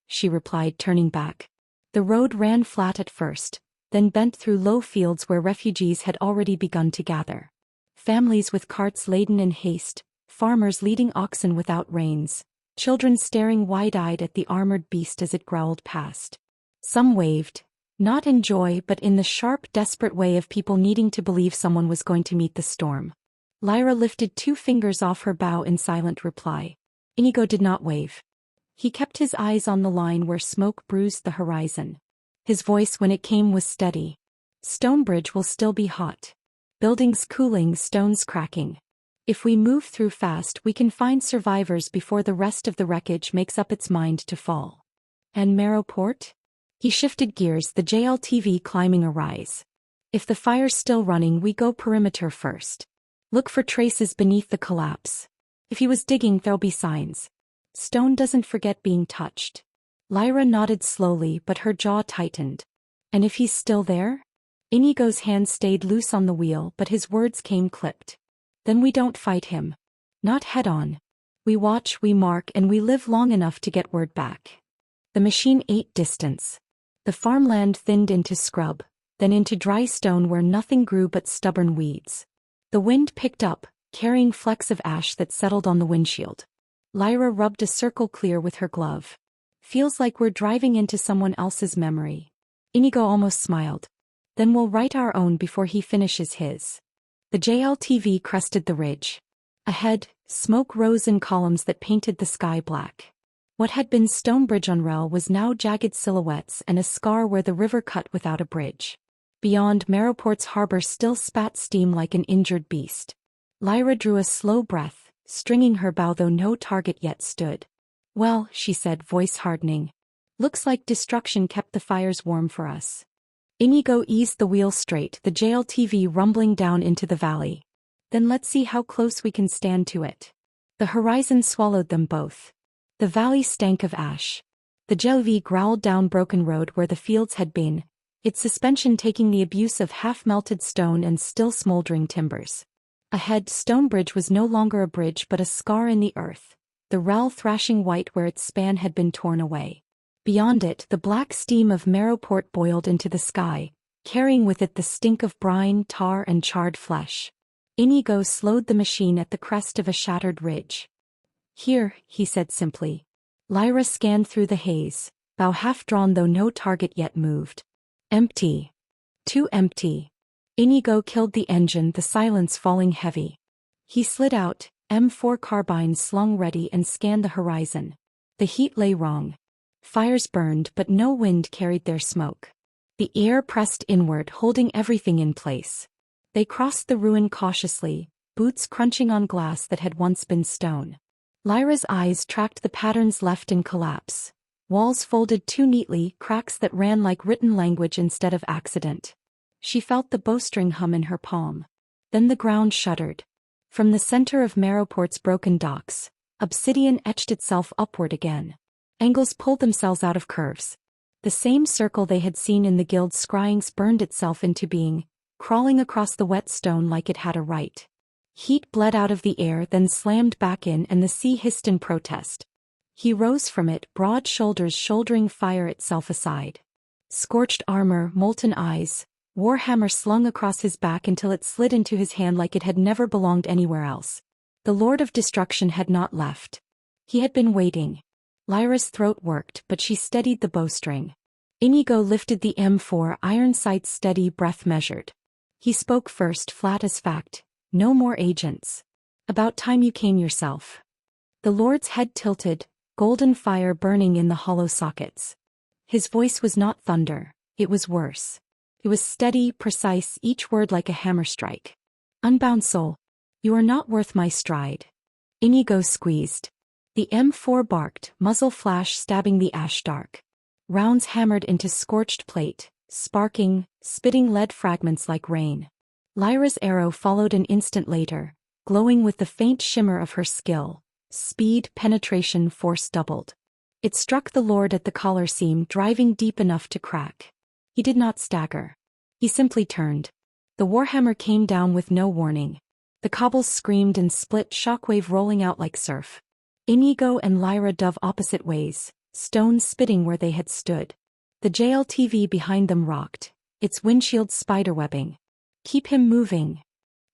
She replied, turning back. The road ran flat at first, then bent through low fields where refugees had already begun to gather. Families with carts laden in haste, farmers leading oxen without reins, children staring wide-eyed at the armored beast as it growled past. Some waved, not in joy but in the sharp, desperate way of people needing to believe someone was going to meet the storm. Lyra lifted 2 fingers off her bow in silent reply. Inigo did not wave. He kept his eyes on the line where smoke bruised the horizon. His voice when it came was steady. "Stonebridge will still be hot. Buildings cooling, stones cracking. If we move through fast, we can find survivors before the rest of the wreckage makes up its mind to fall." "And Marrowport?" He shifted gears, the JLTV climbing a rise. "If the fire's still running, we go perimeter first. Look for traces beneath the collapse. If he was digging, there'll be signs. Stone doesn't forget being touched." Lyra nodded slowly, but her jaw tightened. "And if he's still there?" Inigo's hand stayed loose on the wheel, but his words came clipped. "Then we don't fight him. Not head-on. We watch, we mark, and we live long enough to get word back." The machine ate distance. The farmland thinned into scrub, then into dry stone where nothing grew but stubborn weeds. The wind picked up, carrying flecks of ash that settled on the windshield. Lyra rubbed a circle clear with her glove. "Feels like we're driving into someone else's memory." Inigo almost smiled. "Then we'll write our own before he finishes his." The JLTV crested the ridge. Ahead, smoke rose in columns that painted the sky black. What had been Stonebridge on Rel was now jagged silhouettes and a scar where the river cut without a bridge. Beyond, Marrowport's harbor still spat steam like an injured beast. Lyra drew a slow breath, stringing her bow though no target yet stood. "Well," she said, voice hardening. "Looks like destruction kept the fires warm for us." Inigo eased the wheel straight, the JLTV rumbling down into the valley. "Then let's see how close we can stand to it." The horizon swallowed them both. The valley stank of ash. The JLTV growled down broken road where the fields had been, its suspension taking the abuse of half-melted stone and still smoldering timbers. Ahead, Stonebridge was no longer a bridge but a scar in the earth, the rel thrashing white where its span had been torn away. Beyond it, the black steam of Marrowport boiled into the sky, carrying with it the stink of brine, tar and charred flesh. Inigo slowed the machine at the crest of a shattered ridge. "Here," he said simply. Lyra scanned through the haze, bow half-drawn though no target yet moved. Empty. Too empty. Inigo killed the engine, the silence falling heavy. He slid out, M4 carbine slung ready, and scanned the horizon. The heat lay wrong. Fires burned but no wind carried their smoke. The air pressed inward, holding everything in place. They crossed the ruin cautiously, boots crunching on glass that had once been stone. Lyra's eyes tracked the patterns left in collapse. Walls folded too neatly, cracks that ran like written language instead of accident. She felt the bowstring hum in her palm. Then the ground shuddered. From the center of Marrowport's broken docks, obsidian etched itself upward again. Angles pulled themselves out of curves. The same circle they had seen in the guild's scryings burned itself into being, crawling across the wet stone like it had a right. Heat bled out of the air, then slammed back in, and the sea hissed in protest. He rose from it, broad shoulders shouldering fire itself aside. Scorched armor, molten eyes, warhammer slung across his back until it slid into his hand like it had never belonged anywhere else. The Lord of Destruction had not left. He had been waiting. Lyra's throat worked, but she steadied the bowstring. Inigo lifted the M4, iron sights steady, breath measured. He spoke first, flat as fact. "No more agents. About time you came yourself." The Lord's head tilted, golden fire burning in the hollow sockets. His voice was not thunder, it was worse. It was steady, precise, each word like a hammer strike. "Unbound soul. You are not worth my stride." Inigo squeezed. The M4 barked, muzzle flash stabbing the ash dark. Rounds hammered into scorched plate, sparking, spitting lead fragments like rain. Lyra's arrow followed an instant later, glowing with the faint shimmer of her skill. Speed, penetration, force doubled. It struck the Lord at the collar seam, driving deep enough to crack. He did not stagger. He simply turned. The warhammer came down with no warning. The cobbles screamed and split, shockwave rolling out like surf. Inigo and Lyra dove opposite ways, stones spitting where they had stood. The JLTV behind them rocked, its windshield spiderwebbing. "Keep him moving,"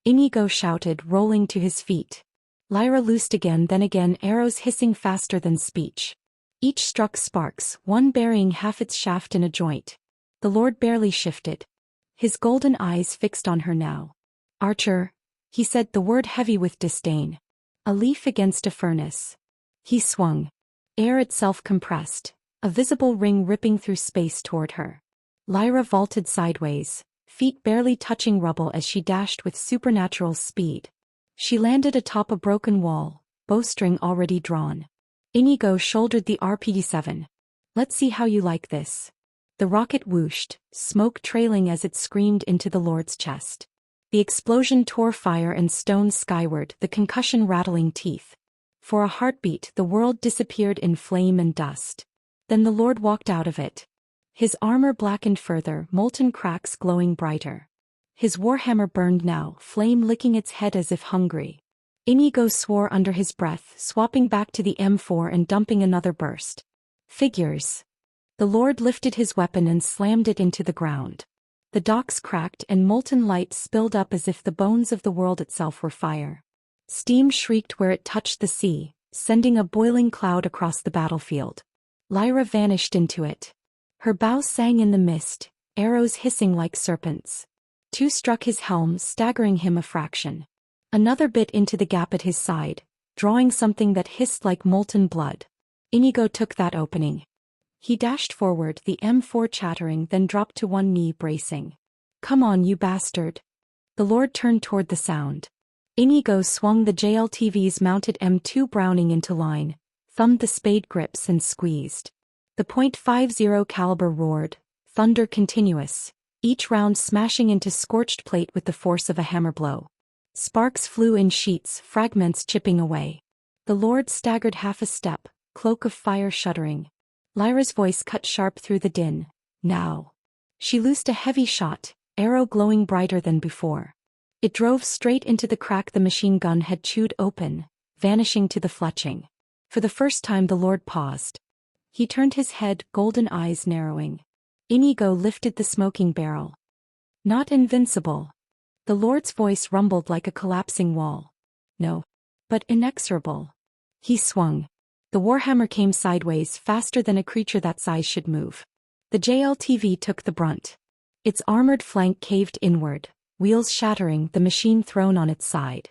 Inigo shouted, rolling to his feet. Lyra loosed again, then again, arrows hissing faster than speech. Each struck sparks, one burying half its shaft in a joint. The Lord barely shifted. His golden eyes fixed on her now. "Archer," he said, the word heavy with disdain. "A leaf against a furnace." He swung. Air itself compressed, a visible ring ripping through space toward her. Lyra vaulted sideways, feet barely touching rubble as she dashed with supernatural speed. She landed atop a broken wall, bowstring already drawn. Inigo shouldered the RPG-7. "Let's see how you like this." The rocket whooshed, smoke trailing as it screamed into the Lord's chest. The explosion tore fire and stone skyward, the concussion rattling teeth. For a heartbeat, the world disappeared in flame and dust. Then the Lord walked out of it. His armor blackened further, molten cracks glowing brighter. His warhammer burned now, flame licking its head as if hungry. Inigo swore under his breath, swapping back to the M4 and dumping another burst. "Figures." The Lord lifted his weapon and slammed it into the ground. The docks cracked and molten light spilled up as if the bones of the world itself were fire. Steam shrieked where it touched the sea, sending a boiling cloud across the battlefield. Lyra vanished into it. Her bow sang in the mist, arrows hissing like serpents. Two struck his helm, staggering him a fraction. Another bit into the gap at his side, drawing something that hissed like molten blood. Inigo took that opening. He dashed forward, the M4 chattering, then dropped to one knee, bracing. "Come on, you bastard." The Lord turned toward the sound. Inigo swung the JLTV's mounted M2 Browning into line, thumbed the spade grips and squeezed. The .50 caliber roared, thunder continuous, each round smashing into scorched plate with the force of a hammer blow. Sparks flew in sheets, fragments chipping away. The Lord staggered half a step, cloak of fire shuddering. Lyra's voice cut sharp through the din. "Now." She loosed a heavy shot, arrow glowing brighter than before. It drove straight into the crack the machine gun had chewed open, vanishing to the fletching. For the first time the Lord paused. He turned his head, golden eyes narrowing. Inigo lifted the smoking barrel. Not invincible. The Lord's voice rumbled like a collapsing wall. No. But inexorable. He swung. The warhammer came sideways faster than a creature that size should move. The JLTV took the brunt. Its armored flank caved inward, wheels shattering, the machine thrown on its side.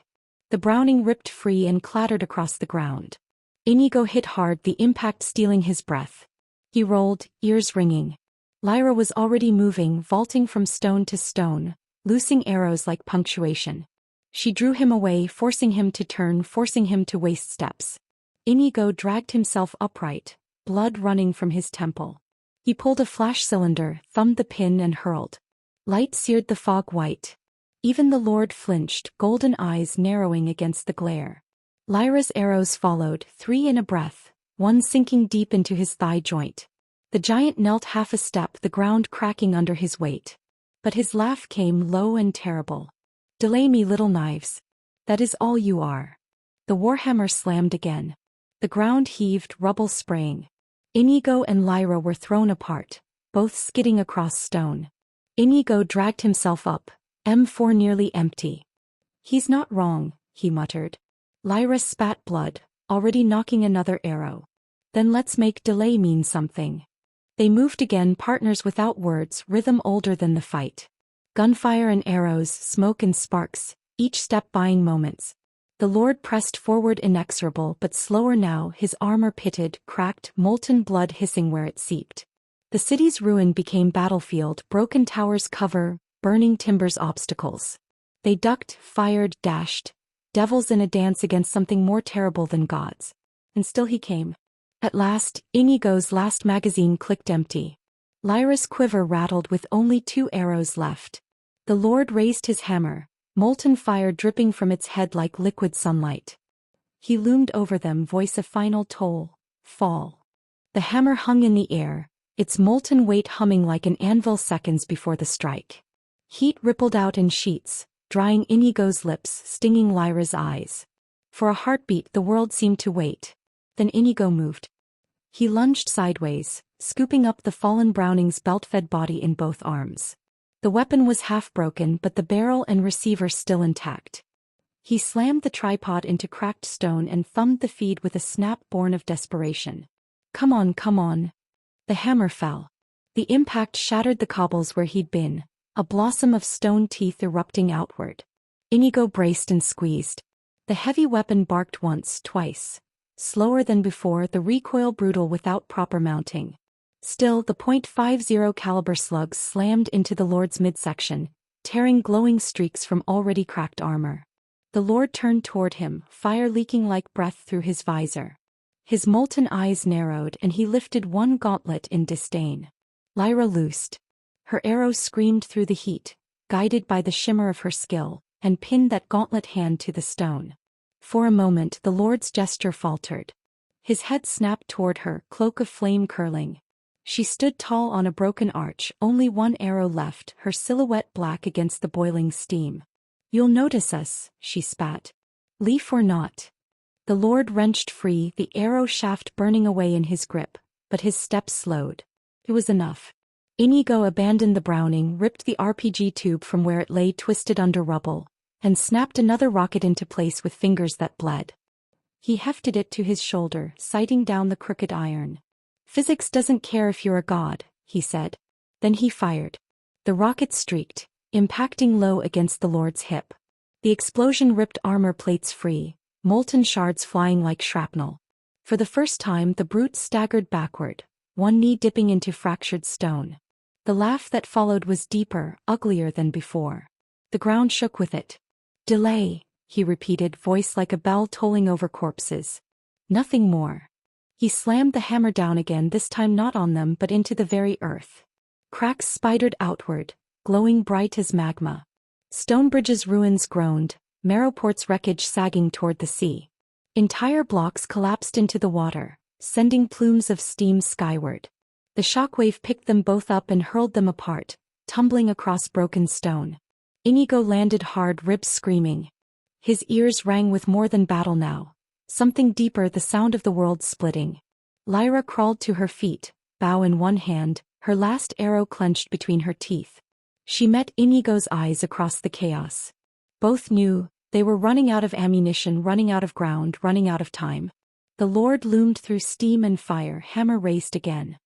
The Browning ripped free and clattered across the ground. Inigo hit hard, the impact stealing his breath. He rolled, ears ringing. Lyra was already moving, vaulting from stone to stone, loosing arrows like punctuation. She drew him away, forcing him to turn, forcing him to waste steps. Inigo dragged himself upright, blood running from his temple. He pulled a flash cylinder, thumbed the pin and hurled. Light seared the fog white. Even the Lord flinched, golden eyes narrowing against the glare. Lyra's arrows followed, 3 in a breath, one sinking deep into his thigh joint. The giant knelt half a step, the ground cracking under his weight. But his laugh came low and terrible. Delay me, little knives. That is all you are. The warhammer slammed again. The ground heaved, rubble spraying. Inigo and Lyra were thrown apart, both skidding across stone. Inigo dragged himself up, M4 nearly empty. He's not wrong, he muttered. Lyra spat blood, already knocking another arrow. Then let's make delay mean something. They moved again, partners without words, rhythm older than the fight. Gunfire and arrows, smoke and sparks, each step buying moments. The Lord pressed forward inexorable, but slower now, his armor pitted, cracked, molten blood hissing where it seeped. The city's ruin became battlefield, broken towers cover, burning timbers obstacles. They ducked, fired, dashed, devils in a dance against something more terrible than gods. And still he came. At last, Inigo's last magazine clicked empty. Lyra's quiver rattled with only 2 arrows left. The Lord raised his hammer, molten fire dripping from its head like liquid sunlight. He loomed over them, voice a final toll, fall. The hammer hung in the air, its molten weight humming like an anvil seconds before the strike. Heat rippled out in sheets, drying Inigo's lips, stinging Lyra's eyes. For a heartbeat the world seemed to wait. Then Inigo moved. He lunged sideways, scooping up the fallen Browning's belt-fed body in both arms. The weapon was half broken, but the barrel and receiver still intact. He slammed the tripod into cracked stone and thumbed the feed with a snap born of desperation. Come on, come on. The hammer fell. The impact shattered the cobbles where he'd been, a blossom of stone teeth erupting outward. Inigo braced and squeezed. The heavy weapon barked once, twice. Slower than before, the recoil brutal without proper mounting. Still, the .50 caliber slugs slammed into the Lord's midsection, tearing glowing streaks from already cracked armor. The Lord turned toward him, fire leaking like breath through his visor. His molten eyes narrowed and he lifted one gauntlet in disdain. Lyra loosed. Her arrow screamed through the heat, guided by the shimmer of her skill, and pinned that gauntlet hand to the stone. For a moment the Lord's gesture faltered. His head snapped toward her, cloak of flame curling. She stood tall on a broken arch, only one arrow left, her silhouette black against the boiling steam. You'll notice us, she spat. Leaf or not. The Lord wrenched free, the arrow shaft burning away in his grip, but his steps slowed. It was enough. Inigo abandoned the Browning, ripped the RPG tube from where it lay twisted under rubble, and snapped another rocket into place with fingers that bled. He hefted it to his shoulder, sighting down the crooked iron. Physics doesn't care if you're a god, he said. Then he fired. The rocket streaked, impacting low against the Lord's hip. The explosion ripped armor plates free, molten shards flying like shrapnel. For the first time the brute staggered backward, one knee dipping into fractured stone. The laugh that followed was deeper, uglier than before. The ground shook with it. Delay, he repeated, voice like a bell tolling over corpses. Nothing more. He slammed the hammer down again, this time not on them but into the very earth. Cracks spidered outward, glowing bright as magma. Stonebridge's ruins groaned, Marrowport's wreckage sagging toward the sea. Entire blocks collapsed into the water, sending plumes of steam skyward. The shockwave picked them both up and hurled them apart, tumbling across broken stone. Inigo landed hard, ribs screaming. His ears rang with more than battle now. Something deeper, the sound of the world splitting. Lyra crawled to her feet, bow in one hand, her last arrow clenched between her teeth. She met Inigo's eyes across the chaos. Both knew they were running out of ammunition, running out of ground, running out of time. The Lord loomed through steam and fire, hammer raised again.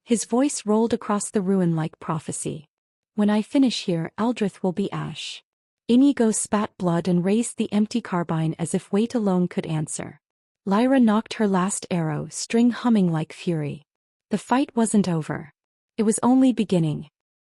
His voice rolled across the ruin like prophecy. When I finish here, Aldrich will be ash. Inigo spat blood and raised the empty carbine as if weight alone could answer. Lyra knocked her last arrow, string humming like fury. The fight wasn't over. It was only beginning.